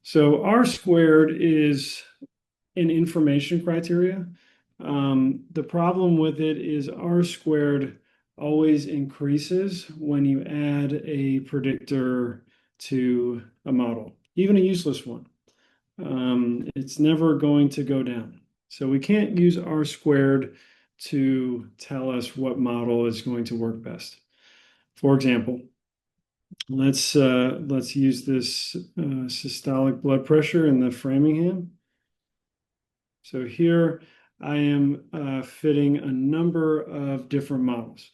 So R squared is an information criteria. The problem with it is R squared always increases when you add a predictor to a model, even a useless one. It's never going to go down. So we can't use R squared to tell us what model is going to work best. For example, let's use this systolic blood pressure in the Framingham. So here I am fitting a number of different models.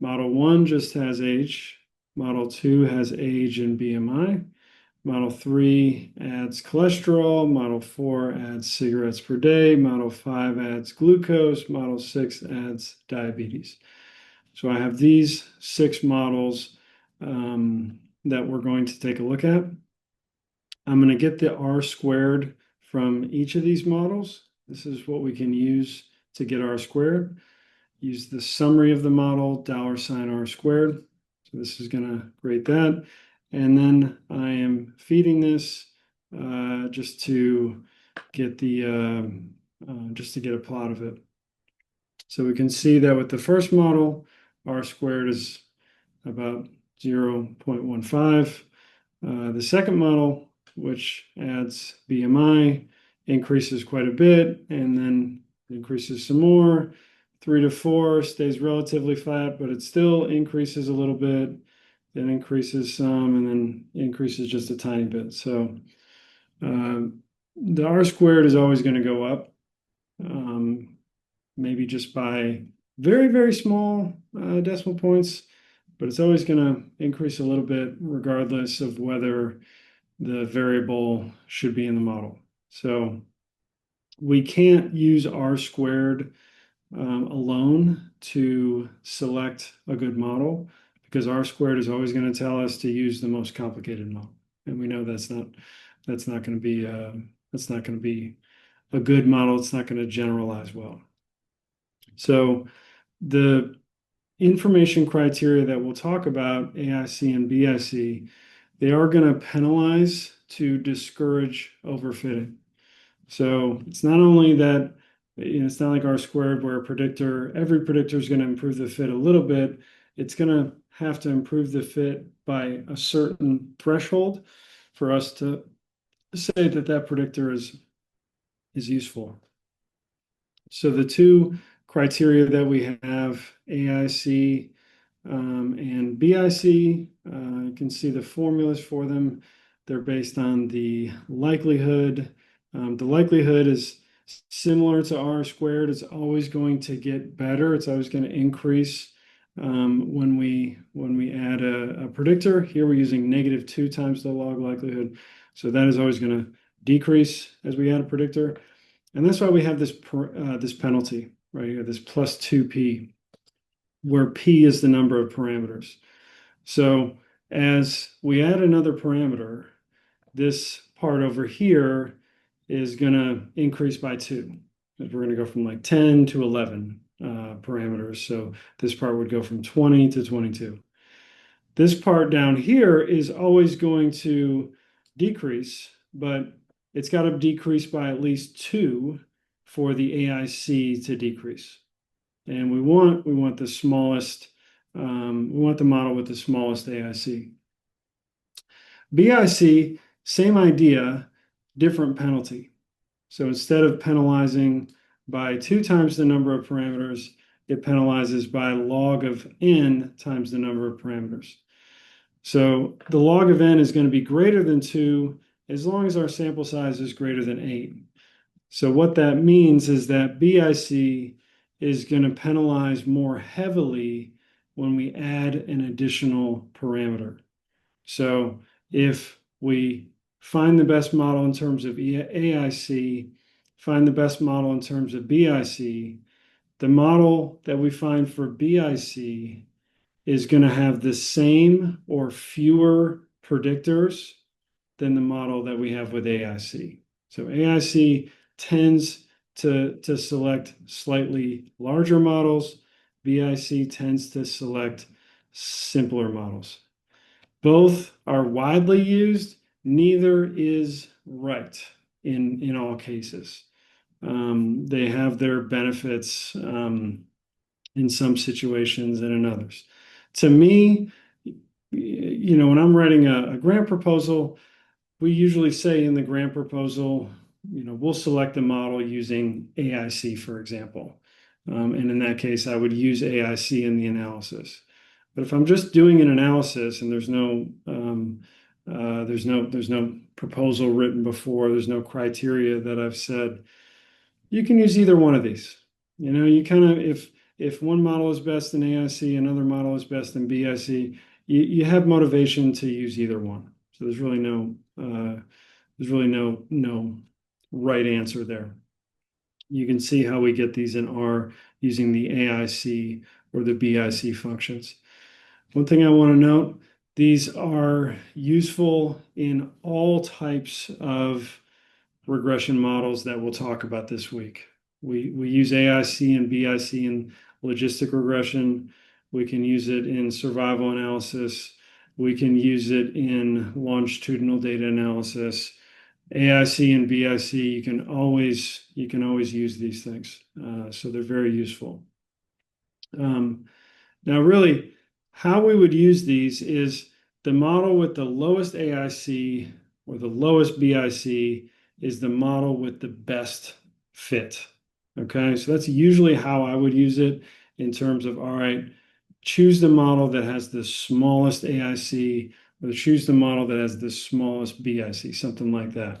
Model 1 just has age. Model 2 has age and BMI. Model 3 adds cholesterol. Model 4 adds cigarettes per day. Model 5 adds glucose. Model 6 adds diabetes. So I have these 6 models that we're going to take a look at. I'm going to get the R squared from each of these models. This is what we can use to get R squared. Use the summary of the model, $R squared. So this is going to create that. And then I am feeding this just to get a plot of it. So we can see that with the first model, R squared is about 0.15. The second model, which adds BMI, increases quite a bit and then increases some more. 3 to 4 stays relatively flat, but it still increases a little bit, then increases some, and then increases just a tiny bit. So the R squared is always going to go up, maybe just by very, very small decimal points, but it's always going to increase a little bit regardless of whether the variable should be in the model. So we can't use R squared alone to select a good model because R squared is always going to tell us to use the most complicated model, and we know that's not going to be a good model. It's not going to generalize well. So the information criteria that we'll talk about, AIC and BIC, they are going to penalize to discourage overfitting. So it's not only that, it's not like R squared where every predictor is going to improve the fit a little bit. It's going to have to improve the fit by a certain threshold for us to say that predictor is useful. So the two criteria that we have, AIC and BIC, you can see the formulas for them. They're based on the likelihood. The likelihood is similar to R squared. It's always going to get better. It's always going to increase when we add a predictor. Here we're using -2 times the log likelihood. So that is always going to decrease as we add a predictor. And that's why we have this penalty right here, this plus 2p, where p is the number of parameters. So as we add another parameter, this part over here is going to increase by 2. We're going to go from like 10 to 11 parameters. So this part would go from 20 to 22. This part down here is always going to decrease, but it's got to decrease by at least 2 for the AIC to decrease. And we want the smallest, we want the model with the smallest AIC. BIC, same idea, different penalty. So instead of penalizing by 2 times the number of parameters, it penalizes by log of n times the number of parameters. So the log of n is going to be greater than 2 as long as our sample size is greater than 8. So what that means is that BIC is going to penalize more heavily when we add an additional parameter. So if we find the best model in terms of AIC, find the best model in terms of BIC, the model that we find for BIC is going to have the same or fewer predictors than the model that we have with AIC. So AIC tends to select slightly larger models. BIC tends to select simpler models. Both are widely used. Neither is right in all cases. They have their benefits in some situations and in others. To me, when I'm writing a grant proposal, we usually say in the grant proposal, we'll select the model using AIC, for example. And in that case, I would use AIC in the analysis. But if I'm just doing an analysis and there's no proposal written before, there's no criteria that I've said, you can use either one of these. You kind of, if one model is best in AIC, another model is best in BIC, you have motivation to use either one. So there's really no right answer there. You can see how we get these in R using the AIC or the BIC functions. One thing I want to note, these are useful in all types of regression models that we'll talk about this week. We use AIC and BIC in logistic regression. We can use it in survival analysis. We can use it in longitudinal data analysis. AIC and BIC, you can always use these things. So they're very useful. Now, really, how we would use these is the model with the lowest AIC or the lowest BIC is the model with the best fit. Okay, so that's usually how I would use it in terms of, all right, choose the model that has the smallest AIC or choose the model that has the smallest BIC, something like that.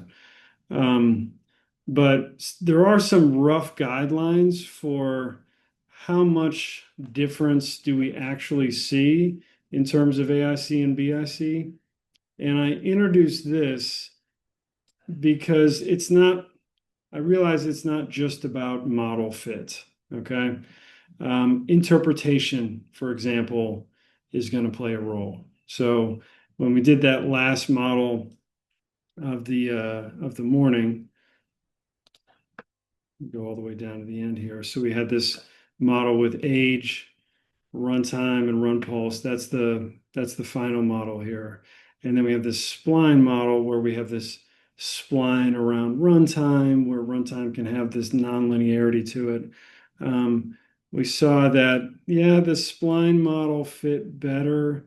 But there are some rough guidelines for how much difference do we actually see in terms of AIC and BIC. And I introduced this because I realize it's not just about model fit, okay? Interpretation, for example, is going to play a role. So when we did that last model of the morning, go all the way down to the end here. So we had this model with age, runtime, and run pulse. That's the final model here. And then we have this spline model where we have this spline around runtime, where runtime can have this nonlinearity to it. We saw that, yeah, the spline model fit better,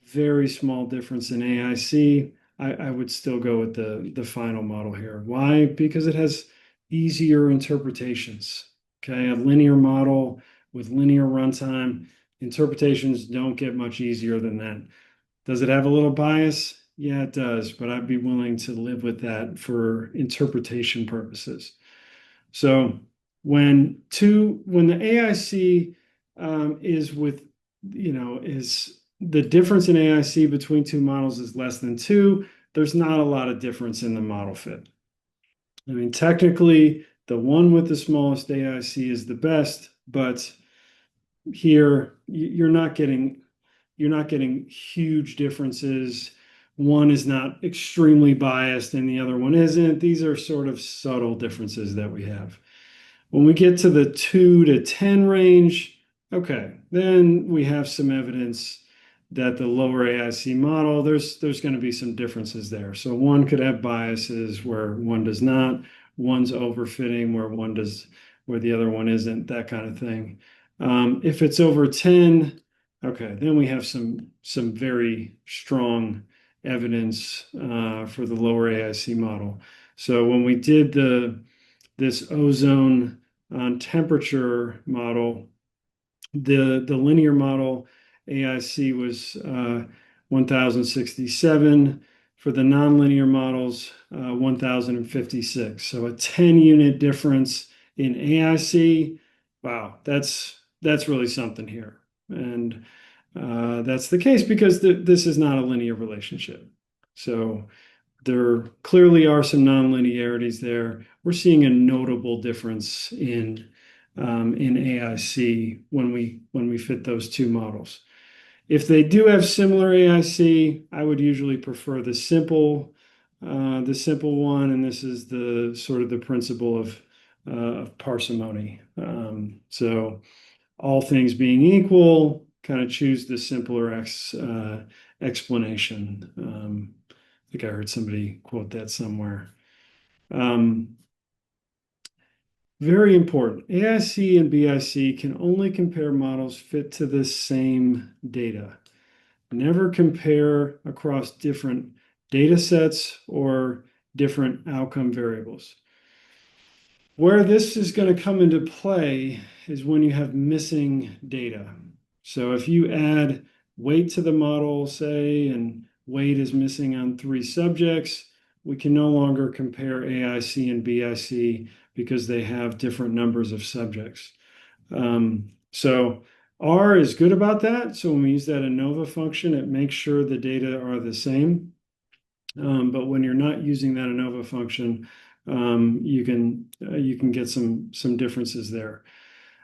very small difference in AIC. I would still go with the final model here. Why? Because it has easier interpretations. Okay, a linear model with linear runtime, interpretations don't get much easier than that. Does it have a little bias? Yeah, it does, but I'd be willing to live with that for interpretation purposes. So when the AIC is with is the difference in AIC between two models is less than 2, there's not a lot of difference in the model fit. I mean, technically, the one with the smallest AIC is the best, but here you're not getting huge differences. One is not extremely biased and the other one isn't. These are sort of subtle differences that we have. When we get to the 2 to 10 range, okay, then we have some evidence that the lower AIC model, there's going to be some differences there. So one could have biases where one does not, one's overfitting where the other one isn't, that kind of thing. If it's over 10, okay, then we have some very strong evidence for the lower AIC model. So when we did this ozone temperature model, the linear model AIC was 1067. For the nonlinear models, 1056. So a 10-unit difference in AIC. Wow, that's really something here. And that's the case because this is not a linear relationship. So there clearly are some nonlinearities there. We're seeing a notable difference in AIC when we fit those two models. If they do have similar AIC, I would usually prefer the simple one, and this is the sort of the principle of parsimony. So all things being equal, kind of choose the simpler explanation. I think I heard somebody quote that somewhere. Very important. AIC and BIC can only compare models fit to the same data. Never compare across different data sets or different outcome variables. Where this is going to come into play is when you have missing data. So if you add weight to the model, say, and weight is missing on 3 subjects, we can no longer compare AIC and BIC because they have different numbers of subjects. So R is good about that. So when we use that ANOVA function, it makes sure the data are the same. But when you're not using that ANOVA function, you can get some differences there.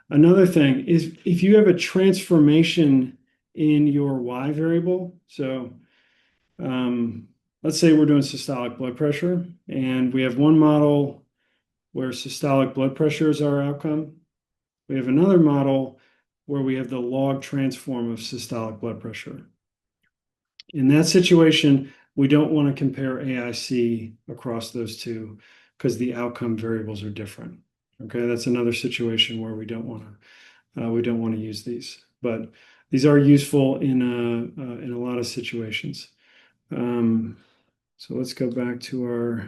Another thing is if you have a transformation in your Y variable, so let's say we're doing systolic blood pressure, and we have one model where systolic blood pressure is our outcome. We have another model where we have the log transform of systolic blood pressure. In that situation, we don't want to compare AIC across those two because the outcome variables are different. Okay, that's another situation where we don't want to use these, but these are useful in a lot of situations. So let's go back to our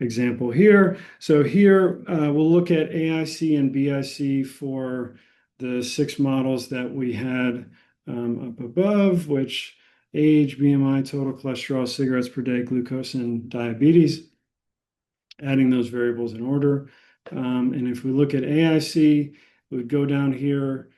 example here. So here we'll look at AIC and BIC for the 6 models that we had up above, which age, BMI, total cholesterol, cigarettes per day, glucose, and diabetes, adding those variables in order. And if we look at AIC, we would go down here.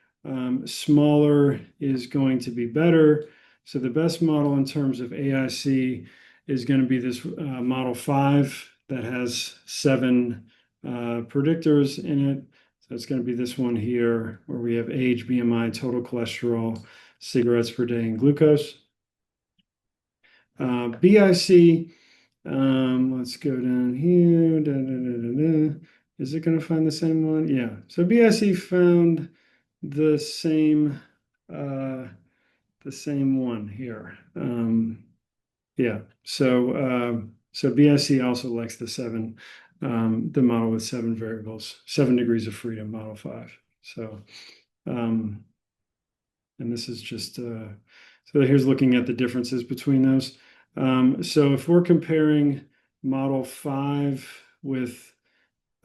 Smaller is going to be better. So the best model in terms of AIC is going to be this model 5 that has 7 predictors in it. So it's going to be this one here where we have age, BMI, total cholesterol, cigarettes per day, and glucose. BIC, let's go down here. Is it going to find the same one? Yeah. So BIC found the same one here. Yeah. So BIC also likes the model with 7 variables, 7 degrees of freedom, model 5. So, and this is just so here's looking at the differences between those. So if we're comparing model 5 with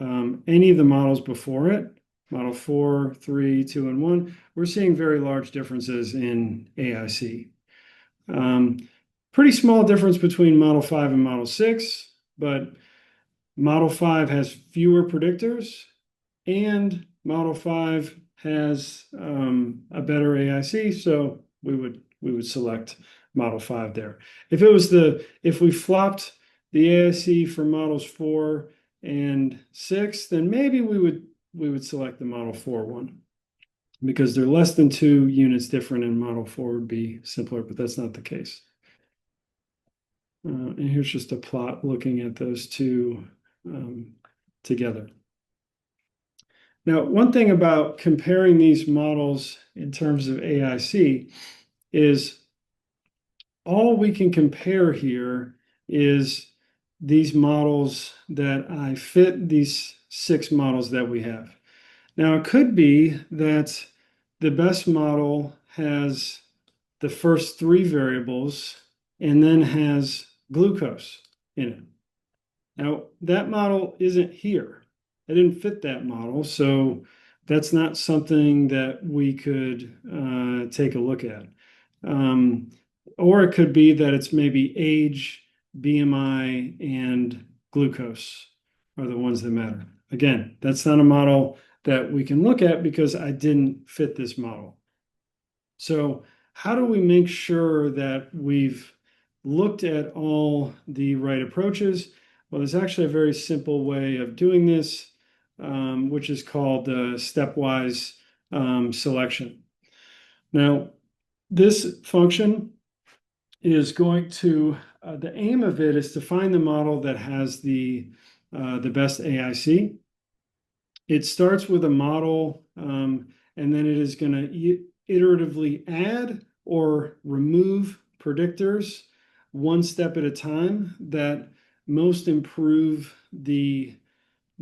any of the models before it, model 4, 3, 2, and 1, we're seeing very large differences in AIC. Pretty small difference between model 5 and model 6, but model 5 has fewer predictors and model 5 has a better AIC, so we would select model 5 there. If we flopped the AIC for models 4 and 6, then maybe we would select the model 4 one, because they're less than 2 units different, and model 4 would be simpler, but that's not the case. And here's just a plot looking at those two together. Now, one thing about comparing these models in terms of AIC is all we can compare here is these models that I fit, these 6 models that we have. Now, it could be that the best model has the first 3 variables and then has glucose in it. Now, that model isn't here. I didn't fit that model, so that's not something that we could take a look at. Or it could be that it's maybe age, BMI, and glucose are the ones that matter. Again, that's not a model that we can look at because I didn't fit this model. So how do we make sure that we've looked at all the right approaches? Well, there's actually a very simple way of doing this, which is called stepwise selection. Now, this function is going to, the aim of it is to find the model that has the best AIC. It starts with a model, and then it is going to iteratively add or remove predictors one step at a time that most improve the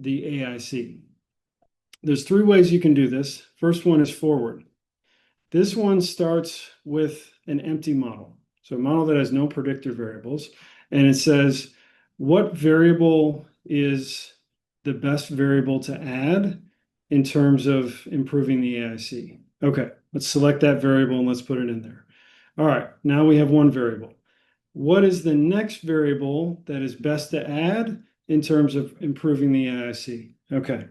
AIC. There's 3 ways you can do this. First one is forward. This one starts with an empty model. So a model that has no predictor variables. And it says, what variable is the best variable to add in terms of improving the AIC? Okay, let's select that variable and let's put it in there. All right, now we have one variable. What is the next variable that is best to add in terms of improving the AIC? Okay,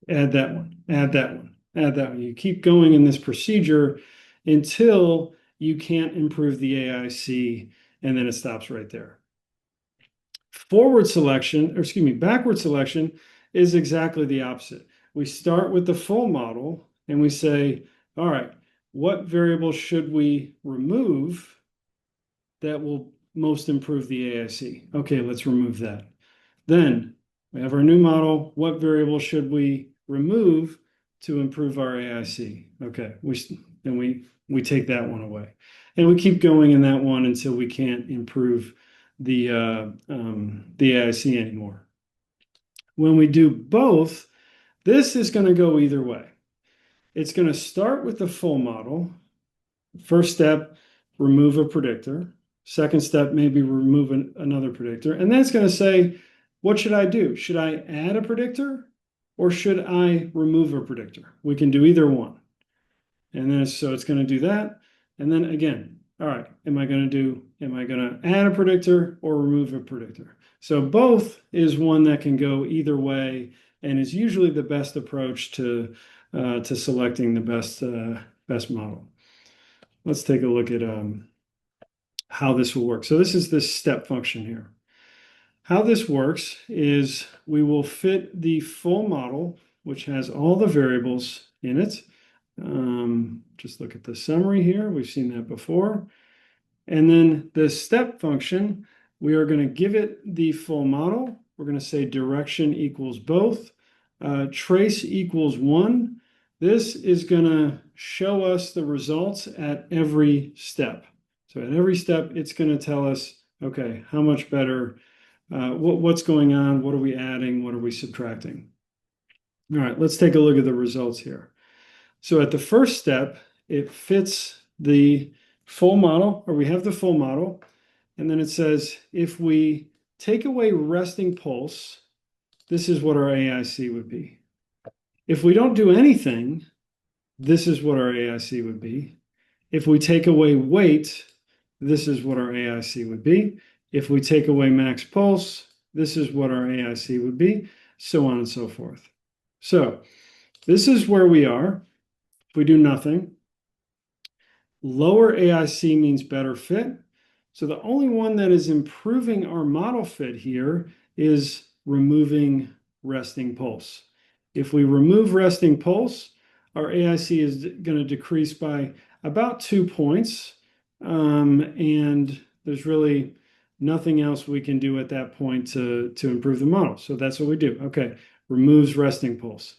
add that one, add that one, add that one. You keep going in this procedure until you can't improve the AIC, and then it stops right there. Backward selection is exactly the opposite. We start with the full model and we say, all right, what variable should we remove that will most improve the AIC? Okay, let's remove that. Then we have our new model. What variable should we remove to improve our AIC? Okay, we take that one away. And we keep going in that one until we can't improve the AIC anymore. When we do both, this is going to go either way. It's going to start with the full model. First step, remove a predictor. Second step, maybe remove another predictor. And then it's going to say, what should I do? Should I add a predictor or should I remove a predictor? We can do either one. And then so it's going to do that. And then again, all right, am I going to add a predictor or remove a predictor? So both is one that can go either way and is usually the best approach to selecting the best model. Let's take a look at how this will work. So this is this step function here. How this works is we will fit the full model, which has all the variables in it. Just look at the summary here. We've seen that before. And then the step function, we are going to give it the full model. We're going to say direction equals both. Trace equals 1. This is going to show us the results at every step. So at every step, it's going to tell us, okay, how much better, what's going on, what are we adding, what are we subtracting? All right, let's take a look at the results here. So at the first step, it fits the full model, or we have the full model, and then it says if we take away resting pulse, this is what our AIC would be. If we don't do anything, this is what our AIC would be. If we take away weight, this is what our AIC would be. If we take away max pulse, this is what our AIC would be, so on and so forth. So this is where we are. we do nothing. Lower AIC means better fit. So the only one that is improving our model fit here is removing resting pulse. If we remove resting pulse, our AIC is going to decrease by about 2 points. And there's really nothing else we can do at that point to improve the model. So that's what we do. Okay, removes resting pulse.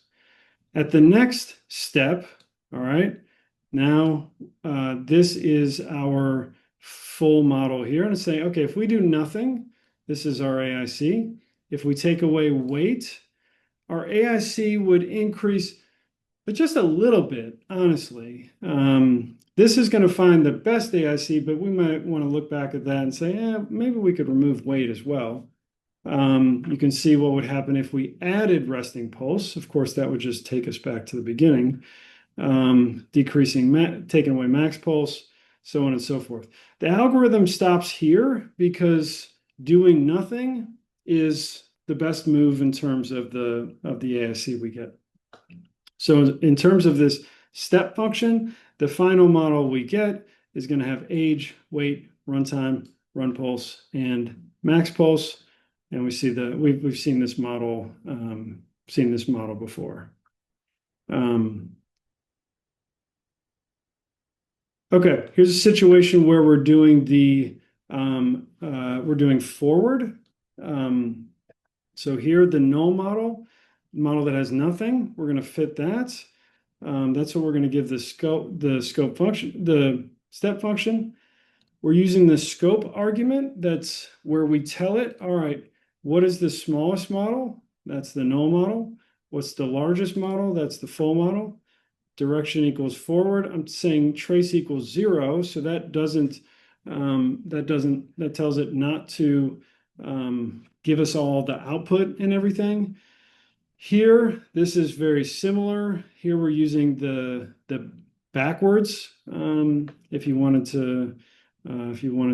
At the next step, all right, now this is our full model here. And it's saying, okay, if we do nothing, this is our AIC. If we take away weight, our AIC would increase, but just a little bit, honestly. This is going to find the best AIC, but we might want to look back at that and say, maybe we could remove weight as well. You can see what would happen if we added resting pulse. Of course, that would just take us back to the beginning, taking away max pulse, so on and so forth. The algorithm stops here because doing nothing is the best move in terms of the AIC we get. So in terms of this step function, the final model we get is going to have age, weight, runtime, run pulse, and max pulse. And we see we've seen this model before. Okay, here's a situation where we're doing forward. So here the null model that has nothing, we're going to fit that. That's what we're going to give the scope function, the step function. We're using the scope argument. That's where we tell it, all right, what is the smallest model? That's the null model. What's the largest model? That's the full model. Direction equals forward. I'm saying trace equals 0. So that tells it not to give us all the output and everything. Here, this is very similar. Here we're using the backwards. If you wanted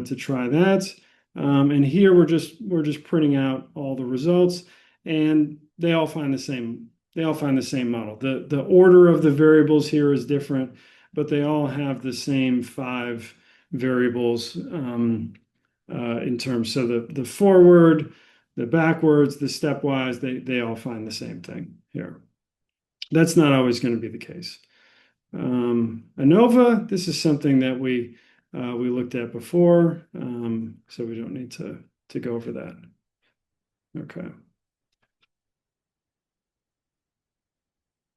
to try that. And here we're just printing out all the results, and they all find the same. They all find the same model. The order of the variables here is different, but they all have the same 5 variables in terms. So the forward, the backwards, the stepwise, they all find the same thing here. That's not always going to be the case. ANOVA, this is something that we looked at before, so we don't need to go over that. Okay.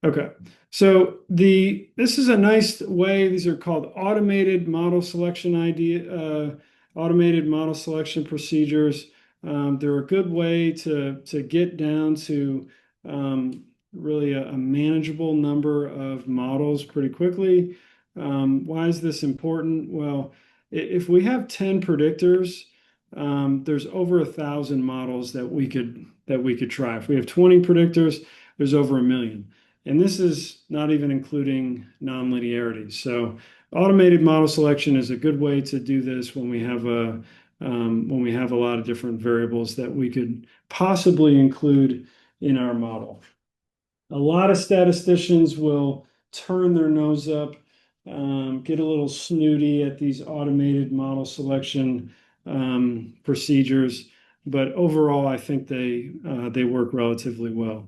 Okay, so this is a nice way. These are called automated model selection automated model selection procedures. They're a good way to get down to really a manageable number of models pretty quickly. Why is this important? Well, if we have 10 predictors, there's over 1,000 models that we could try. If we have 20 predictors, there's over 1 million. And this is not even including nonlinearity. So automated model selection is a good way to do this when we have a lot of different variables that we could possibly include in our model. A lot of statisticians will turn their nose up, get a little snooty at these automated model selection procedures, but overall, I think they work relatively well.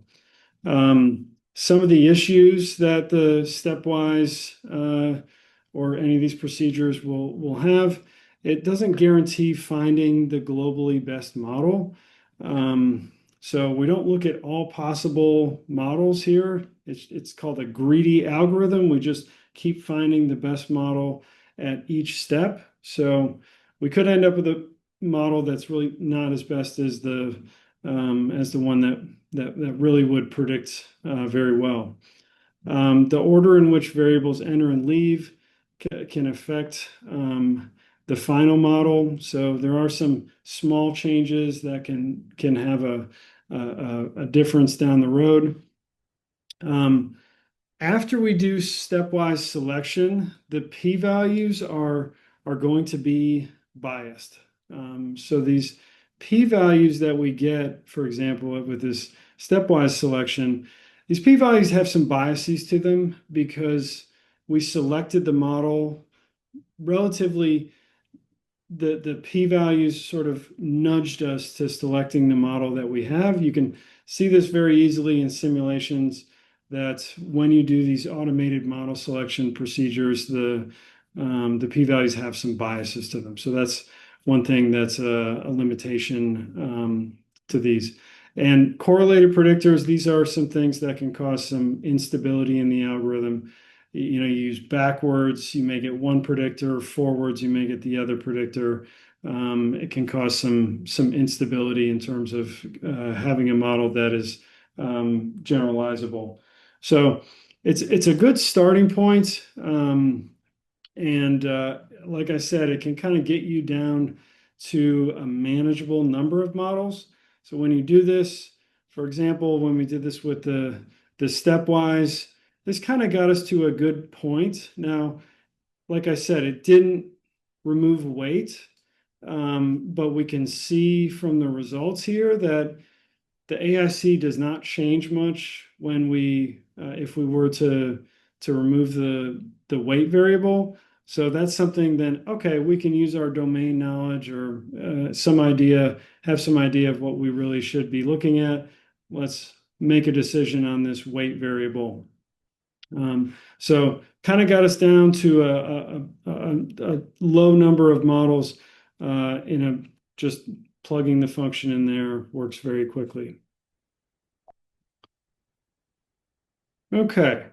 Some of the issues that the stepwise or any of these procedures will have, it doesn't guarantee finding the globally best model. So we don't look at all possible models here. It's called a greedy algorithm. We just keep finding the best model at each step. So we could end up with a model that's really not as best as the one that really would predict very well. The order in which variables enter and leave can affect the final model. So there are some small changes that can have a difference down the road. After we do stepwise selection, the p-values are going to be biased. So these p-values that we get, for example, with this stepwise selection, these p-values have some biases to them because we selected the model relatively, the p-values sort of nudged us to selecting the model that we have. You can see this very easily in simulations that when you do these automated model selection procedures, the p-values have some biases to them. So that's one thing that's a limitation to these. And correlated predictors, these are some things that can cause some instability in the algorithm. You use backwards, you may get one predictor, forwards, you may get the other predictor. It can cause some instability in terms of having a model that is generalizable. So it's a good starting point. And like I said, it can kind of get you down to a manageable number of models. So when you do this, for example, when we did this with the stepwise, this kind of got us to a good point. Now, like I said, it didn't remove weight, but we can see from the results here that the AIC does not change much when if we were to remove the weight variable. So that's something then, okay, we can use our domain knowledge or have some idea of what we really should be looking at. Let's make a decision on this weight variable. So kind of got us down to a low number of models just plugging the function in there works very quickly. Okay,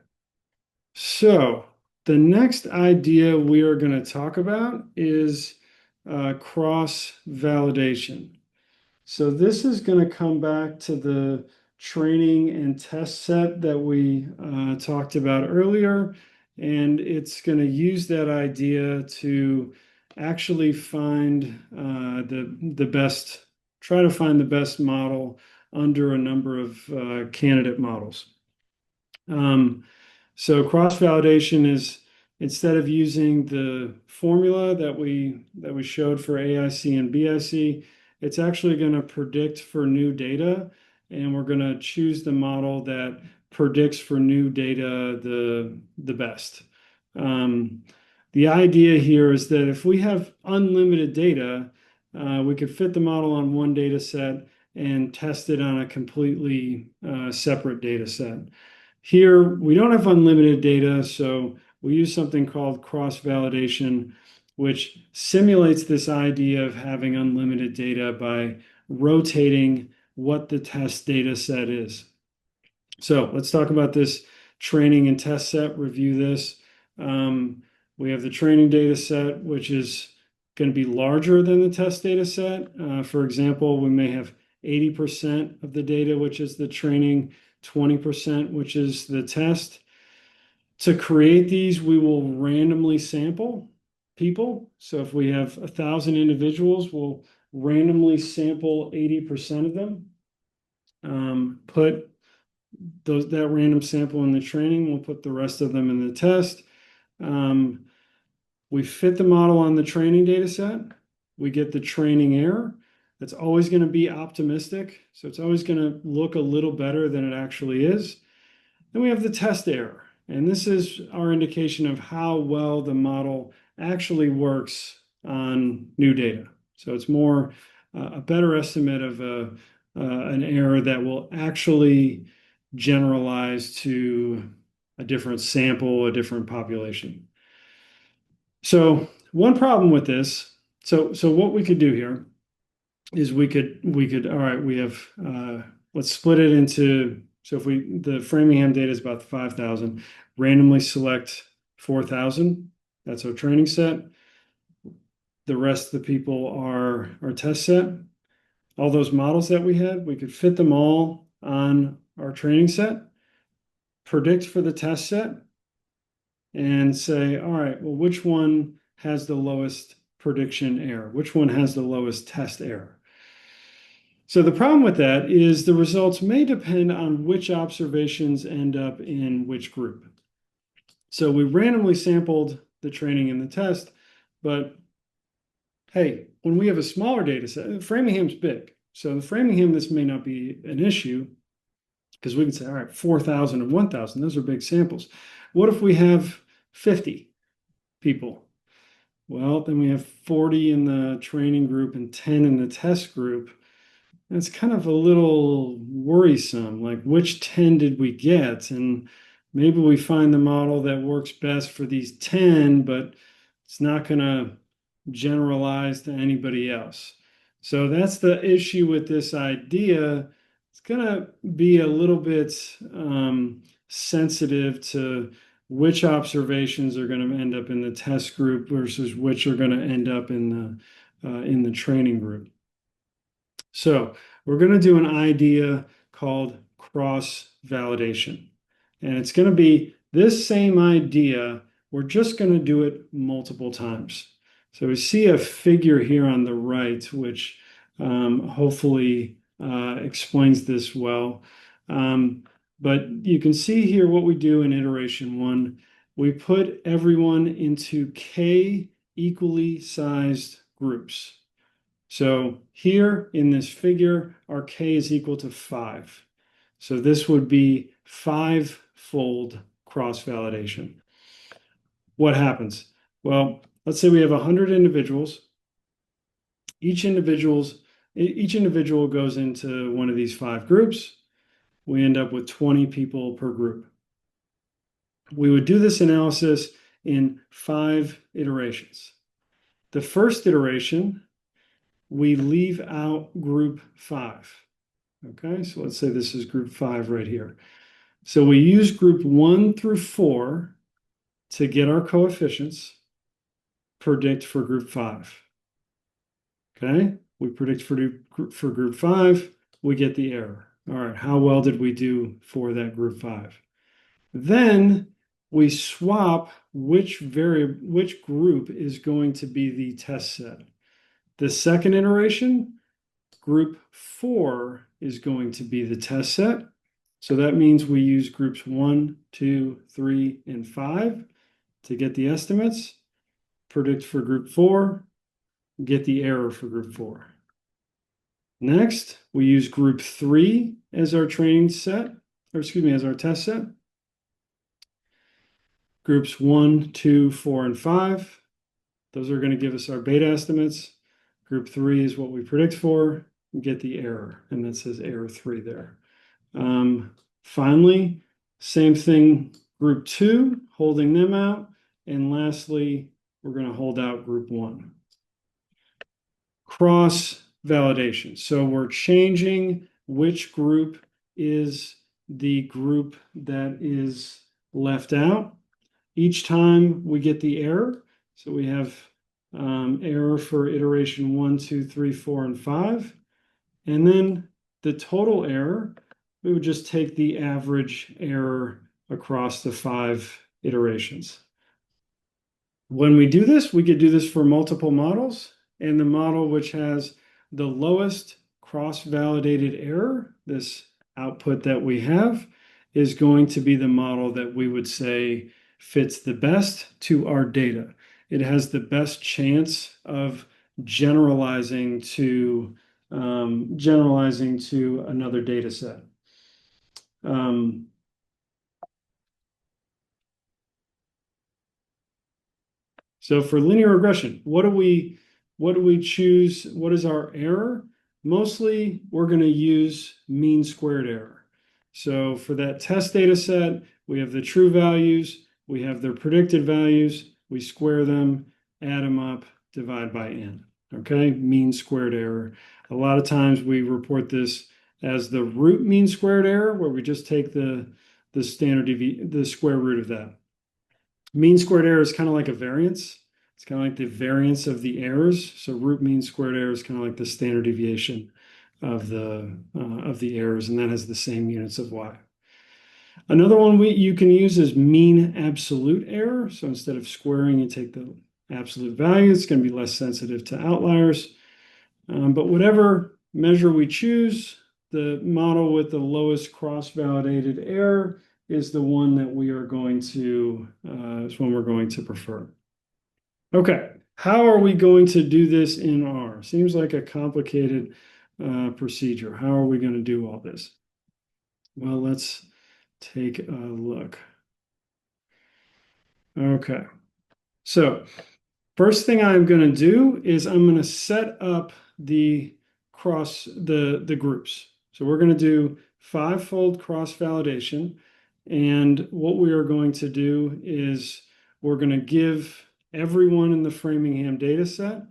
so the next idea we are going to talk about is cross-validation. So this is going to come back to the training and test set that we talked about earlier, and it's going to use that idea to actually find try to find the best model under a number of candidate models. So cross-validation is, instead of using the formula that we showed for AIC and BIC, it's actually going to predict for new data, and we're going to choose the model that predicts for new data the best. The idea here is that if we have unlimited data, we could fit the model on one data set and test it on a completely separate data set. Here, we don't have unlimited data, so we use something called cross-validation, which simulates this idea of having unlimited data by rotating what the test data set is. So let's talk about this training and test set, review this. We have the training data set, which is going to be larger than the test data set. For example, we may have 80% of the data, which is the training, 20%, which is the test. To create these, we will randomly sample people. So if we have 1,000 individuals, we'll randomly sample 80% of them. Put that random sample in the training, we'll put the rest of them in the test. We fit the model on the training data set. We get the training error. That's always going to be optimistic. So it's always going to look a little better than it actually is. Then we have the test error. And this is our indication of how well the model actually works on new data. So it's more a better estimate of an error that will actually generalize to a different sample, a different population. So one problem with this, so what we could do here is we could, all right, we have, let's split it into, so if the Framingham data is about 5,000, randomly select 4,000, that's our training set. The rest of the people are our test set. All those models that we had, we could fit them all on our training set, predict for the test set, and say, all right, well, which one has the lowest prediction error? Which one has the lowest test error? So the problem with that is the results may depend on which observations end up in which group. So we randomly sampled the training and the test, but hey, when we have a smaller data set, Framingham's big. So the Framingham, this may not be an issue because we can say, all right, 4,000 and 1,000, those are big samples. What if we have 50 people. Well, then we have 40 in the training group and 10 in the test group. It's kind of a little worrisome, like which 10 did we get? And maybe we find the model that works best for these 10, but it's not going to generalize to anybody else. So that's the issue with this idea. It's going to be a little bit sensitive to which observations are going to end up in the test group versus which are going to end up in the training group. So we're going to do an idea called cross-validation. And it's going to be this same idea. We're just going to do it multiple times. So we see a figure here on the right, which hopefully explains this well. But you can see here what we do in iteration 1. We put everyone into k equally sized groups. So here in this figure, our k is equal to 5. So this would be 5-fold cross-validation. What happens? Well, let's say we have 100 individuals. Each individual goes into one of these 5 groups. We end up with 20 people per group. We would do this analysis in 5 iterations. The first iteration, we leave out group 5. Okay, so let's say this is group 5 right here. So we use group 1 through 4 to get our coefficients, predict for group 5. Okay, we predict for group 5, we get the error. All right, how well did we do for that group 5? Then we swap which group is going to be the test set. The second iteration, group 4 is going to be the test set. So that means we use groups 1, 2, 3, and 5 to get the estimates, predict for group 4, get the error for group 4. Next, we use group 3 as our training set, or excuse me, as our test set. Groups 1, 2, 4, and 5. Those are going to give us our beta estimates. Group 3 is what we predict for. Get the error, and that says error 3 there. Finally, same thing, group 2, holding them out. And lastly, we're going to hold out group 1. Cross-validation. So we're changing which group is the group that is left out. Each time we get the error. So we have error for iteration 1, 2, 3, 4, and 5. And then the total error, we would just take the average error across the 5 iterations. When we do this, we could do this for multiple models. And the model which has the lowest cross-validated error, this output that we have, is going to be the model that we would say fits the best to our data. It has the best chance of generalizing to another data set. So for linear regression, what do we choose? What is our error? Mostly, we're going to use mean squared error. So for that test data set, we have the true values, we have their predicted values, we square them, add them up, divide by n. Okay, mean squared error. A lot of times we report this as the root mean squared error, where we just take the square root of that. Mean squared error is kind of like a variance. It's kind of like the variance of the errors. So root mean squared error is kind of like the standard deviation of the errors, and that has the same units of y. Another one you can use is mean absolute error. So instead of squaring, you take the absolute value. It's going to be less sensitive to outliers. But whatever measure we choose, the model with the lowest cross-validated error is the one that we are going to prefer. Okay, how are we going to do this in R? Seems like a complicated procedure. How are we going to do all this? Well, let's take a look. Okay. So first thing I'm going to do is I'm going to set up the the groups. So we're going to do five-fold cross-validation. And what we are going to do is we're going to give everyone in the Framingham data set,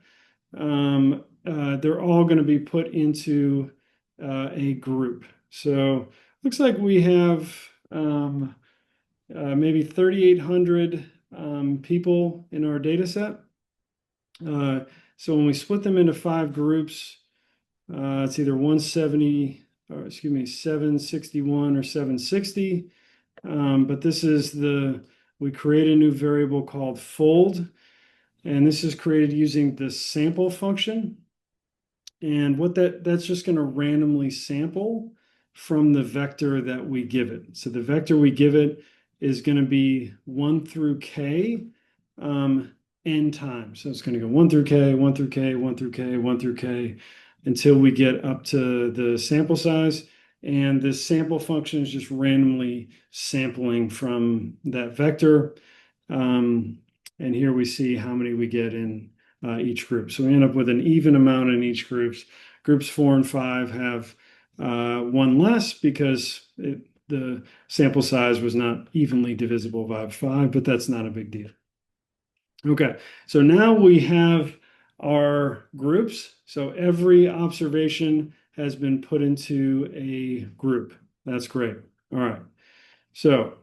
they're all going to be put into a group. So looks like we have maybe 3,800 people in our data set. So when we split them into five groups, it's either 170, or excuse me, 761 or 760. But this is we create a new variable called fold, and this is created using the sample function. And that's just going to randomly sample from the vector that we give it. So the vector we give it is going to be 1 through k n times. So it's going to go 1 through k, 1 through k, 1 through k, 1 through k until we get up to the sample size. And this sample function is just randomly sampling from that vector. And here we see how many we get in each group. So we end up with an even amount in each group. Groups 4 and 5 have one less because the sample size was not evenly divisible by 5, but that's not a big deal. Okay, so now we have our groups. So every observation has been put into a group. That's great. All right. So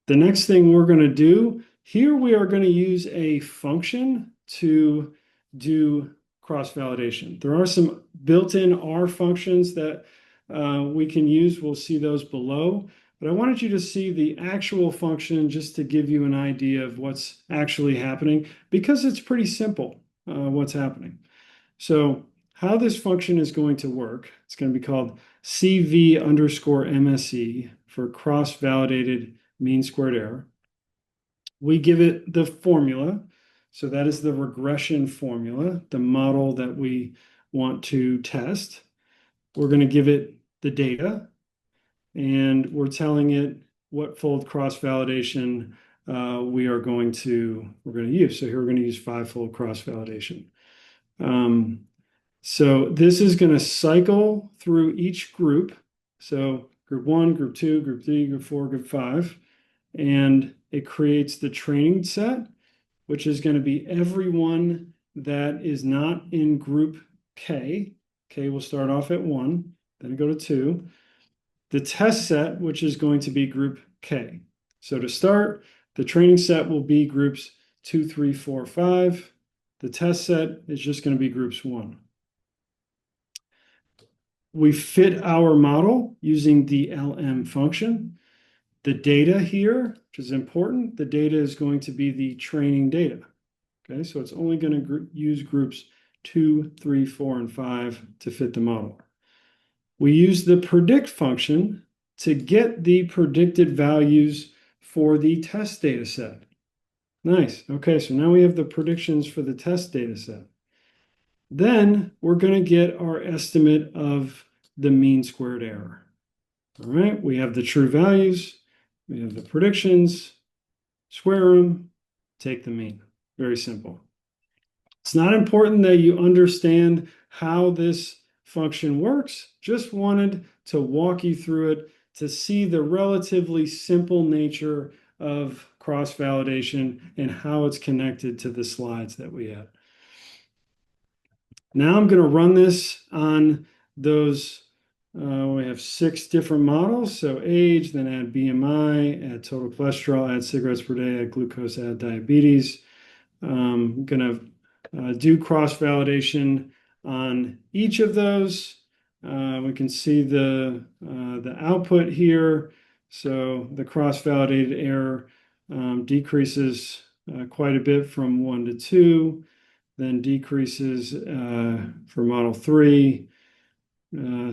the next thing we're going to do here, we are going to use a function to do cross-validation. There are some built-in R functions that we can use. We'll see those below. But I wanted you to see the actual function just to give you an idea of what's actually happening, because it's pretty simple what's happening. So how this function is going to work, it's going to be called CV underscore MSE for cross-validated mean squared error. We give it the formula. So that is the regression formula, the model that we want to test. We're going to give it the data, and we're telling it what fold cross-validation we're going to use. So here we're going to use five-fold cross-validation. So this is going to cycle through each group. So group 1, group 2, group 3, group 4, group 5. And it creates the training set, which is going to be everyone that is not in group K. K will start off at 1, then go to 2. The test set, which is going to be group K. So to start, the training set will be groups 2, 3, 4, 5. The test set is just going to be groups 1. We fit our model using the LM function. The data here, which is important, the data is going to be the training data. Okay, so it's only going to use groups 2, 3, 4, and 5 to fit the model. We use the predict function to get the predicted values for the test data set. Nice. Okay, so now we have the predictions for the test data set. Then we're going to get our estimate of the mean squared error. All right, we have the true values, we have the predictions, square them, take the mean. Very simple. It's not important that you understand how this function works. Just wanted to walk you through it to see the relatively simple nature of cross-validation and how it's connected to the slides that we had. Now I'm going to run this on those. We have 6 different models. So age, then add BMI, add total cholesterol, add cigarettes per day, add glucose, add diabetes. I'm going to do cross-validation on each of those. We can see the output here. So the cross-validated error decreases quite a bit from 1 to 2, then decreases for model 3.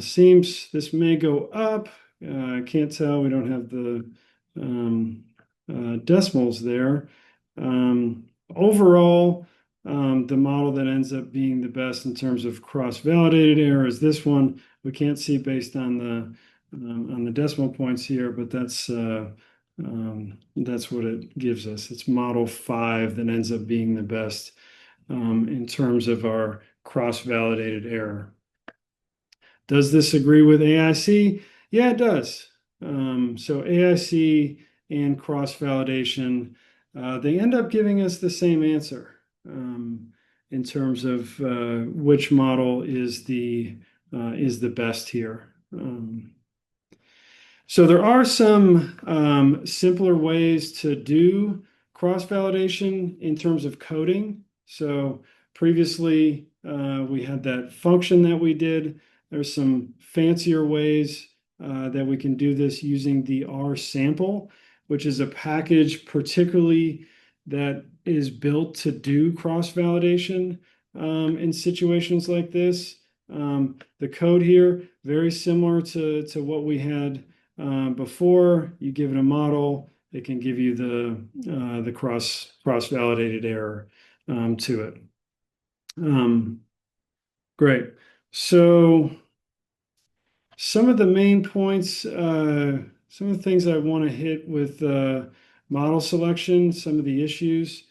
Seems this may go up. I can't tell. We don't have the decimals there. Overall, the model that ends up being the best in terms of cross-validated error is this one. We can't see based on the decimal points here, but that's That's what it gives us. It's model 5 that ends up being the best in terms of our cross-validated error. Does this agree with AIC? Yeah, it does. So AIC and cross-validation, they end up giving us the same answer in terms of which model is the best here. So there are some simpler ways to do cross-validation in terms of coding. So previously we had that function that we did. There's some fancier ways that we can do this using the rsample, which is a package particularly that is built to do cross-validation in situations like this. The code here, very similar to what we had before. You give it a model, it can give you the cross-validated error to it. Great. So some of the main points, some of the things I want to hit with model selection, some of the issues.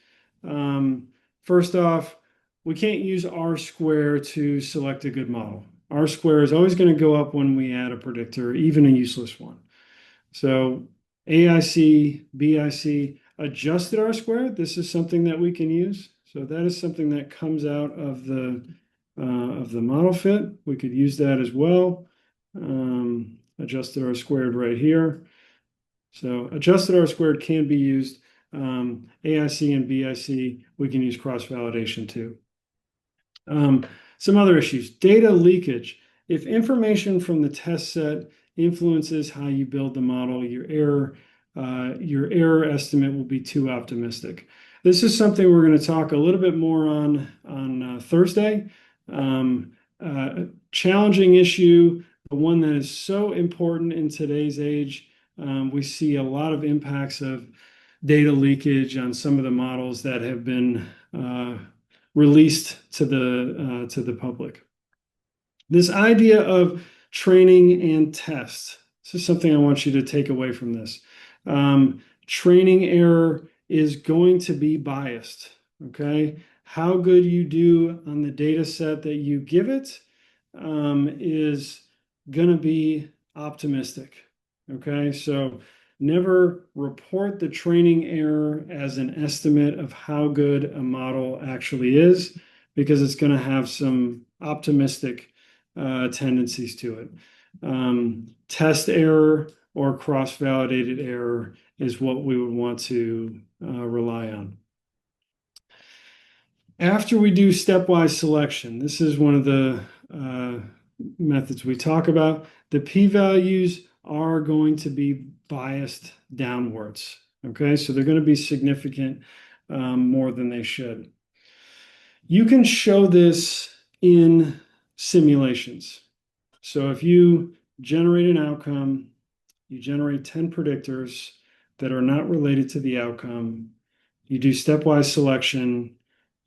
First off, we can't use R square to select a good model. R square is always going to go up when we add a predictor, even a useless one. So AIC, BIC, adjusted R squared, this is something that we can use. So that is something that comes out of the model fit. We could use that as well. Adjusted R squared right here. So adjusted R squared can be used. AIC and BIC, we can use cross-validation too. Some other issues. Data leakage. If information from the test set influences how you build the model, your error estimate will be too optimistic. This is something we're going to talk a little bit more on Thursday. Challenging issue, but one that is so important in today's age. We see a lot of impacts of data leakage on some of the models that have been released to the public. This idea of training and test. This is something I want you to take away from this. Training error is going to be biased. Okay, how good you do on the data set that you give it is going to be optimistic. Okay, so never report the training error as an estimate of how good a model actually is, because it's going to have some optimistic tendencies to it. Test error or cross-validated error is what we would want to rely on. After we do stepwise selection, this is one of the methods we talk about. The p-values are going to be biased downwards. Okay, so they're going to be significant more than they should. You can show this in simulations. So if you generate an outcome, you generate 10 predictors that are not related to the outcome, you do stepwise selection,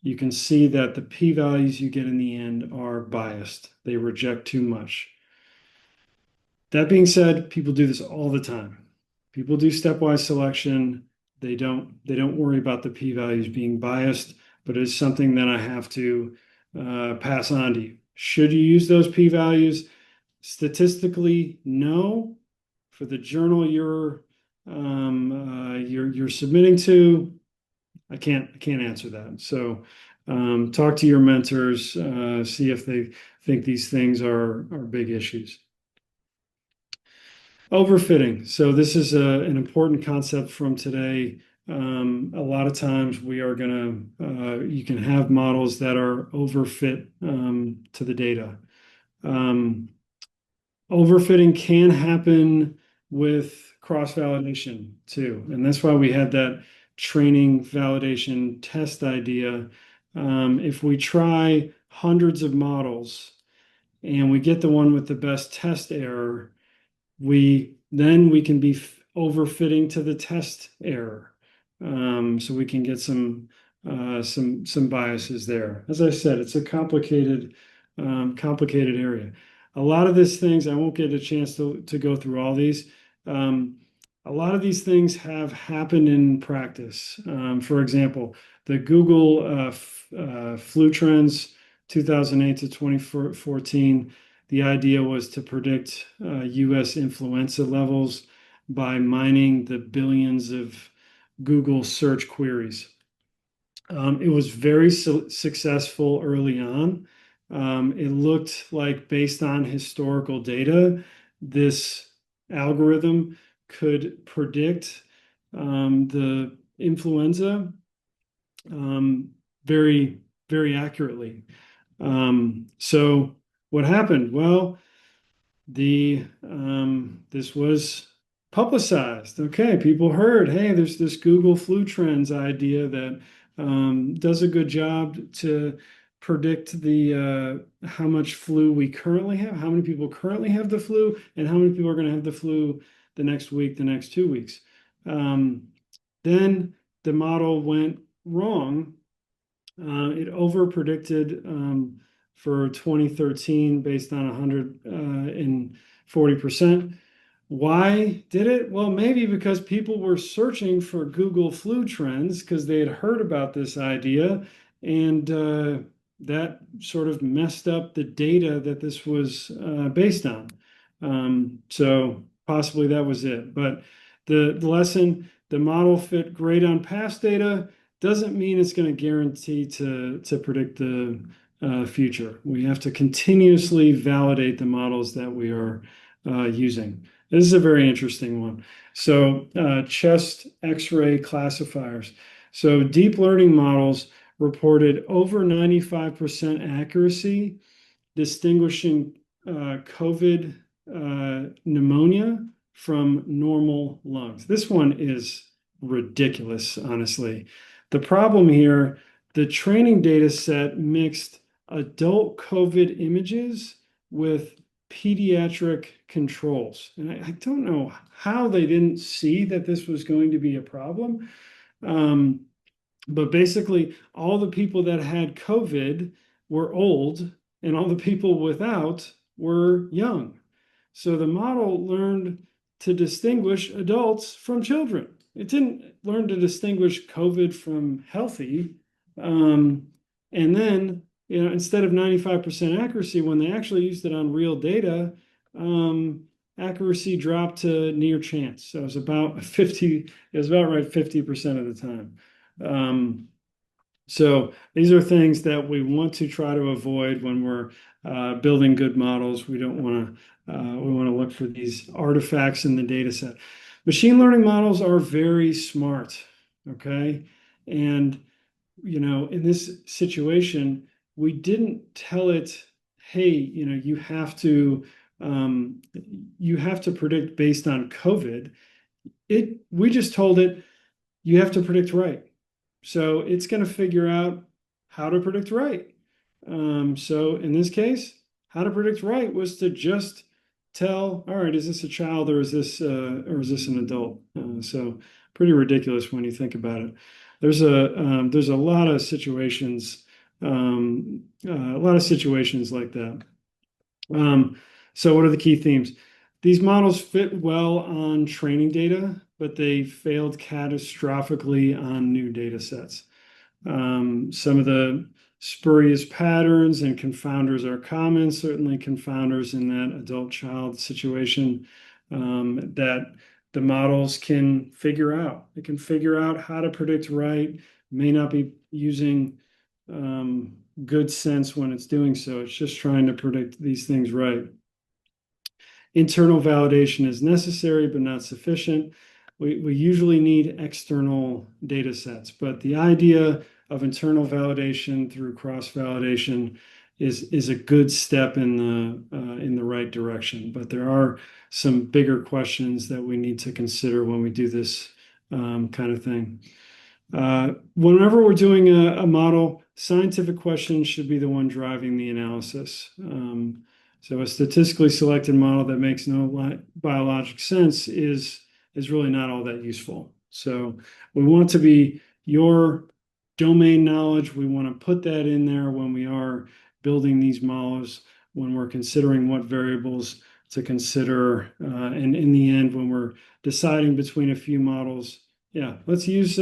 you can see that the p-values you get in the end are biased. They reject too much. That being said, people do this all the time. People do stepwise selection. They don't worry about the p-values being biased, but it's something that I have to pass on to you. Should you use those p-values? Statistically, no. For the journal you're submitting to, I can't answer that. So talk to your mentors, see if they think these things are big issues. Overfitting. So this is an important concept from today. A lot of times we are going to, you can have models that are overfit to the data. Overfitting can happen with cross-validation too. And that's why we had that training validation test idea. If we try hundreds of models and we get the one with the best test error, then we can be overfitting to the test error. So we can get some biases there. As I said, it's a complicated area. A lot of these things, I won't get a chance to go through all these. A a lot of these things have happened in practice. For example, the Google flu trends 2008 to 2014, the idea was to predict US influenza levels by mining the billions of Google search queries. It was very successful early on. It looked like, based on historical data, this algorithm could predict the influenza very, very accurately. So what happened? Well, this was publicized. Okay, people heard, hey, there's this Google flu trends idea that does a good job to predict the how much flu we currently have, how many people currently have the flu, and how many people are going to have the flu the next week, the next 2 weeks. Then the model went wrong. It over predicted for 2013 based on 140%. Why did it? Well, maybe because people were searching for Google flu trends because they had heard about this idea, and that sort of messed up the data that this was based on. So possibly that was it. But the lesson, the model fit great on past data, doesn't mean it's going to guarantee to predict the future. We have to continuously validate the models that we are using. This is a very interesting one. So chest X-ray classifiers. So deep learning models reported over 95% accuracy distinguishing COVID pneumonia from normal lungs. This one is ridiculous, honestly. The problem here, the training data set mixed adult COVID images with pediatric controls. And I don't know how they didn't see that this was going to be a problem. But basically, all the people that had COVID were old, and all the people without were young. So the model learned to distinguish adults from children. It didn't learn to distinguish COVID from healthy. And then, instead of 95% accuracy, when they actually used it on real data, accuracy dropped to near chance. So it was about 50, it was about right 50% of the time. So these are things that we want to try to avoid when we're building good models. We don't want to we want to look for these artifacts in the data set. Machine learning models are very smart, okay? And in this situation, we didn't tell it, hey, you have to predict based on COVID. We just told it you have to predict right. So it's going to figure out how to predict right. So in this case, how to predict right was to just tell, all right, is this a child or is this an adult? So pretty ridiculous when you think about it. There's a lot of situations, like that. So what are the key themes? These models fit well on training data, but they failed catastrophically on new data sets. Some of the spurious patterns and confounders are common, certainly confounders in that adult-child situation that the models can figure out. It can figure out how to predict right, may not be using good sense when it's doing so. It's just trying to predict these things right. Internal validation is necessary, but not sufficient. We usually need external data sets, but the idea of internal validation through cross-validation is a good step in the right direction. But there are some bigger questions that we need to consider when we do this kind of thing. Whenever we're doing a model, scientific questions should be the one driving the analysis. So a statistically selected model that makes no biologic sense is really not all that useful. So we want to be your domain knowledge. We want to put that in there when we are building these models, when we're considering what variables consider. And in the end, when we're deciding between a few models, yeah, let's use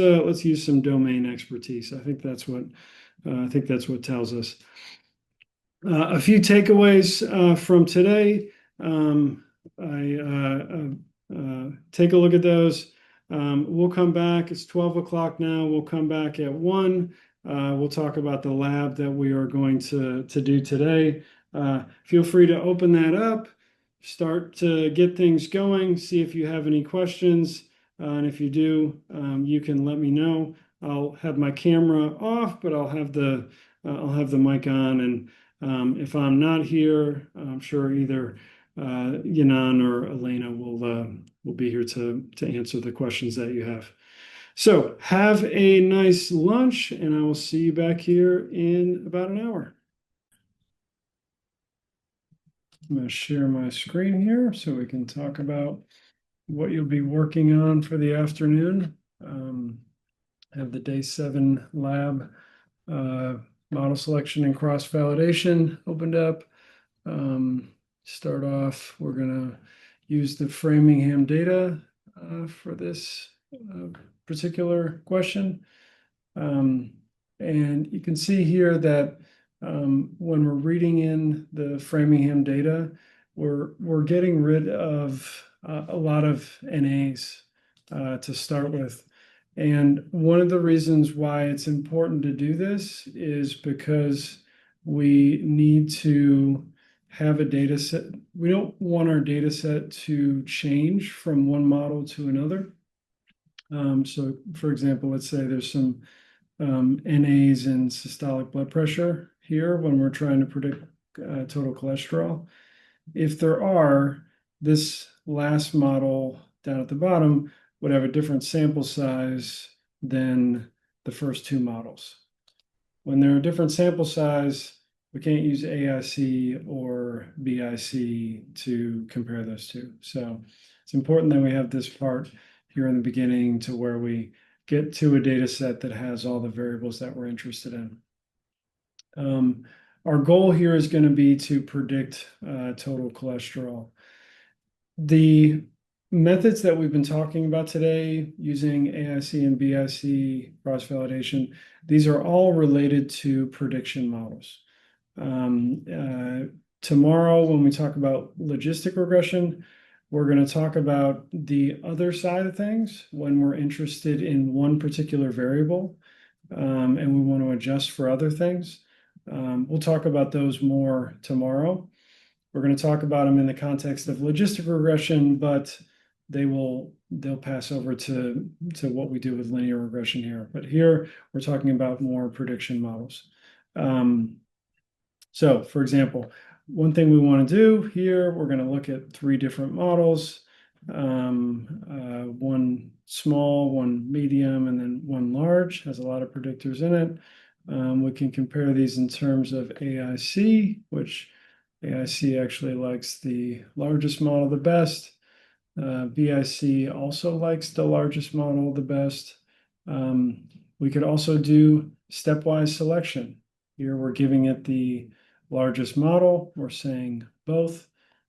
some domain expertise. I think that's what tells us. A few takeaways from today. Take a look at those. We'll come back. It's 12 o'clock now. We'll come back at 1. We'll talk about the lab that we are going to do today. Feel free to open that up, start to get things going, see if you have any questions. And if you do, you can let me know. I'll have my camera off, but I'll have the mic on. And if I'm not here, I'm sure either Yanan or Elena will be here to answer the questions that you have. So have a nice lunch, and I will see you back here in about an hour. I'm going to share my screen here so we can talk about what you'll be working on for the afternoon. Have the day 7 lab model selection and cross-validation opened up. Start off, we're going to use the Framingham data for this particular question. And you can see here that when we're reading in the Framingham data, we're getting rid of a lot of NAs to start with. And one of the reasons why it's important to do this is because we need to have a data set. We don't want our data set to change from one model to another. So for example, let's say there's some NAs in systolic blood pressure here when we're trying to predict total cholesterol. If there are, this last model down at the bottom would have a different sample size than the first 2 models. When they're a different sample size, we can't use AIC or BIC to compare those two. So it's important that we have this part here in the beginning to where we get to a data set that has all the variables that we're interested in. Our goal here is going to be to predict total cholesterol. The methods that we've been talking about today using AIC and BIC cross-validation, these are all related to prediction models. Tomorrow, when we talk about logistic regression, we're going to talk about the other side of things when we're interested in one particular variable and we want to adjust for other things. We'll talk about those more tomorrow. We're going to talk about them in the context of logistic regression, but they'll pass over to what we do with linear regression here. But here we're talking about more prediction models. So for example, one thing we want to do here, we're going to look at 3 different models, one small, one medium, and then one large, has a lot of predictors in it. We can compare these in terms of AIC, which AIC actually likes the largest model the best. BIC also likes the largest model the best. We could also do stepwise selection. Here we're giving it the largest model. We're saying both,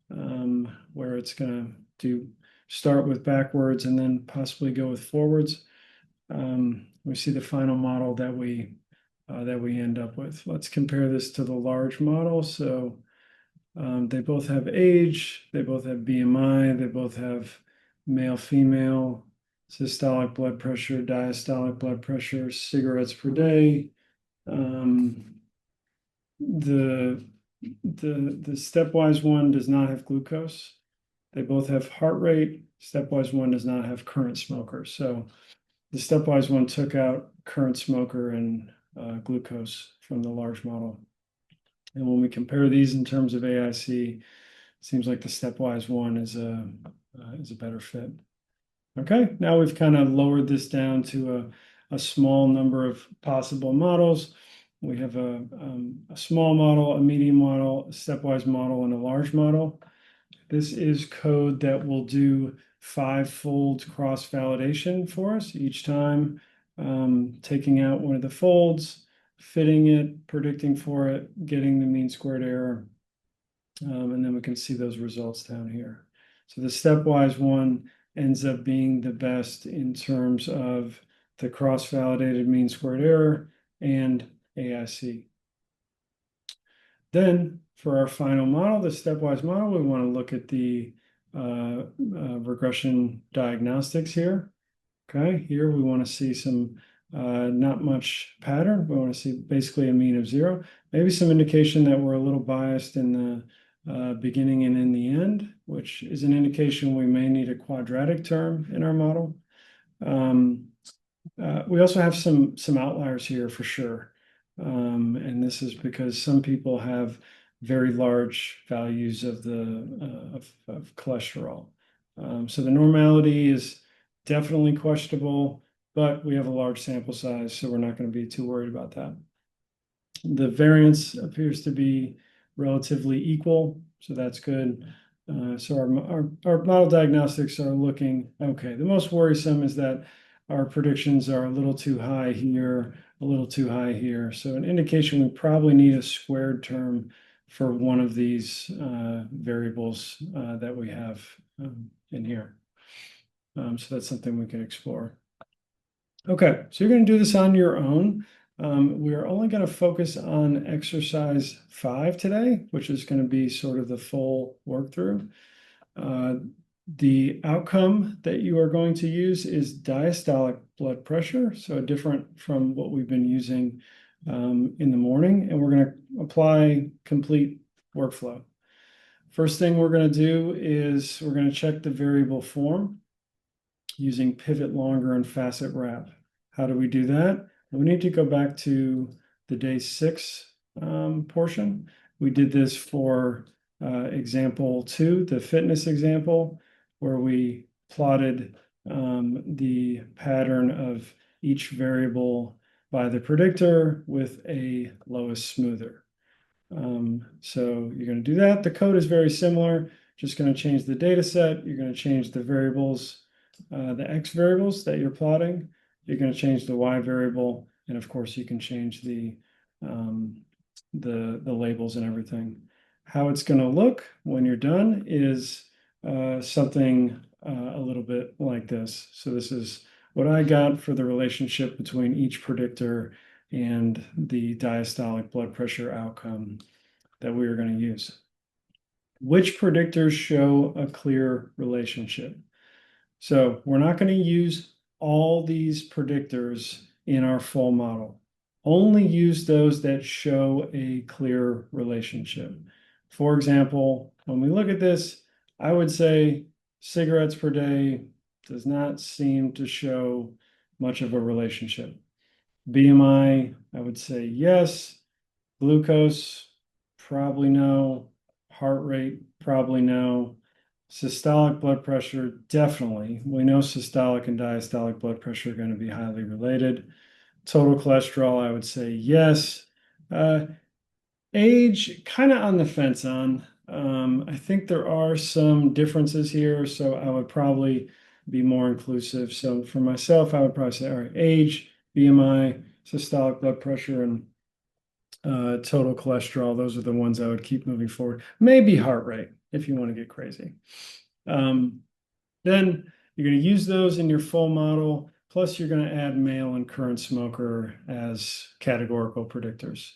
where it's going to start with backwards and then possibly go with forwards. We see the final model that we end up with. Let's compare this to the large model. So they both have age, they both have BMI, they both have male, female, systolic blood pressure, diastolic blood pressure, cigarettes per day. The stepwise one does not have glucose. They both have heart rate. Stepwise one does not have current smoker. So the stepwise one took out current smoker and glucose from the large model. And when we compare these in terms of AIC, it seems like the stepwise one is a better fit. Okay, now we've kind of lowered this down to a small number of possible models. We have a small model, a medium model, a stepwise model, and a large model. This is code that will do 5-fold cross-validation for us each time, taking out one of the folds, fitting it, predicting for it, getting the mean squared error. And then we can see those results down here. So the stepwise one ends up being the best in terms of the cross-validated mean squared error and AIC. Then for our final model, the stepwise model, we want to look at the regression diagnostics here. Okay, here we want to see some not much pattern. We want to see basically a mean of 0. Maybe some indication that we're a little biased in the beginning and in the end, which is an indication we may need a quadratic term in our model. We also have some outliers here for sure. And this is because some people have very large values of the of cholesterol. So the normality is definitely questionable, but we have a large sample size, so we're not going to be too worried about that. The variance appears to be relatively equal, so that's good. So our model diagnostics are looking okay. The most worrisome is that our predictions are a little too high here, a little too high here. So an indication we probably need a squared term for one of these variables that we have in here. So that's something we can explore. Okay, so you're going to do this on your own. We're only going to focus on exercise 5 today, which is going to be sort of the full work through. The outcome that you are going to use is diastolic blood pressure, so different from what we've been using in the morning, and we're going to apply complete workflow. First thing we're going to do is we're going to check the variable form using pivot longer and facet wrap. How do we do that? We need to go back to the day 6 portion. We did this for example 2, the fitness example, where we plotted the pattern of each variable by the predictor with a lowest smoother. So you're going to do that. The code is very similar, just going to change the data set. You're going to change the variables, the X variables that you're plotting. You're going to change the Y variable. And of course, you can change the labels and everything. How it's going to look when you're done is something a little bit like this. So this is what I got for the relationship between each predictor and the diastolic blood pressure outcome that we are going to use. Which predictors show a clear relationship? So we're not going to use all these predictors in our full model. Only use those that show a clear relationship. For example, when we look at this, I would say cigarettes per day does not seem to show much of a relationship. BMI, I would say yes. Glucose, probably no. Heart rate, probably no. Systolic blood pressure, definitely. We know systolic and diastolic blood pressure are going to be highly related. Total cholesterol, I would say yes. Age, kind of on the fence on. I think there are some differences here, so I would probably be more inclusive. So for myself, I would probably say, all right, age, BMI, systolic blood pressure, and total cholesterol. Those are the ones I would keep moving forward. Maybe heart rate, if you want to get crazy. Then you're going to use those in your full model, plus you're going to add male and current smoker as categorical predictors.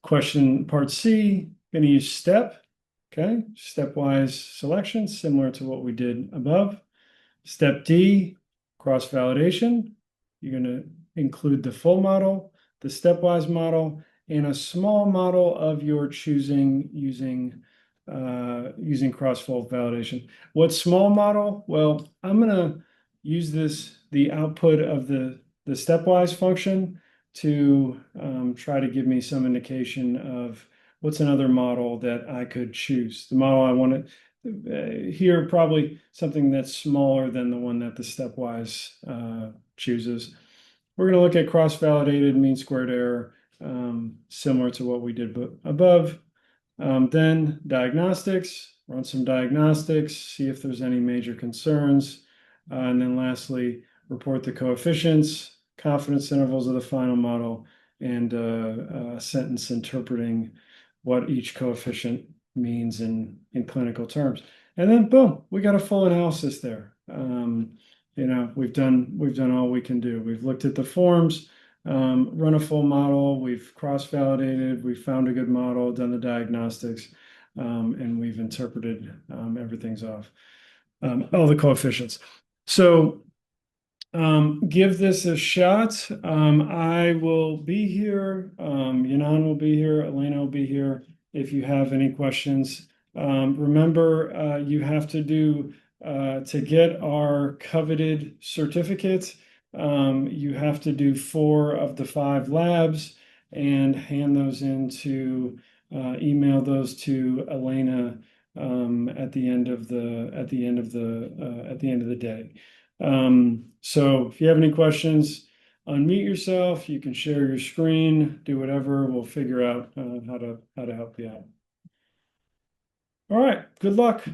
Question part C, going to use step, okay? Stepwise selection, similar to what we did above. Step D, cross-validation. You're going to include the full model, the stepwise model, and a small model of your choosing using cross-fold validation. What small model? Well, I'm going to use the output of the stepwise function to try to give me some indication of what's another model that I could choose. The model I want to here, probably something that's smaller than the one that the stepwise chooses. We're going to look at cross-validated mean squared error, similar to what we did above. Then diagnostics, run some diagnostics, see if there's any major concerns. And then lastly, report the coefficients, confidence intervals of the final model, and a sentence interpreting what each coefficient means in clinical terms. And then boom, we got a full analysis there. We've done all we can do. We've looked at the forms, run a full model, we've cross-validated, we've found a good model, done the diagnostics, and we've interpreted everything's off, all the coefficients. So give this a shot. I will be here. Yanan will be here. Elena will be here if you have any questions. Remember, you have to do to get our coveted certificate. You have to do 4 of the 5 labs and hand those in to email those to Elena at the end of the day. So if you have any questions, unmute yourself. You can share your screen, do whatever. We'll figure out how to help you out. All right. Good luck.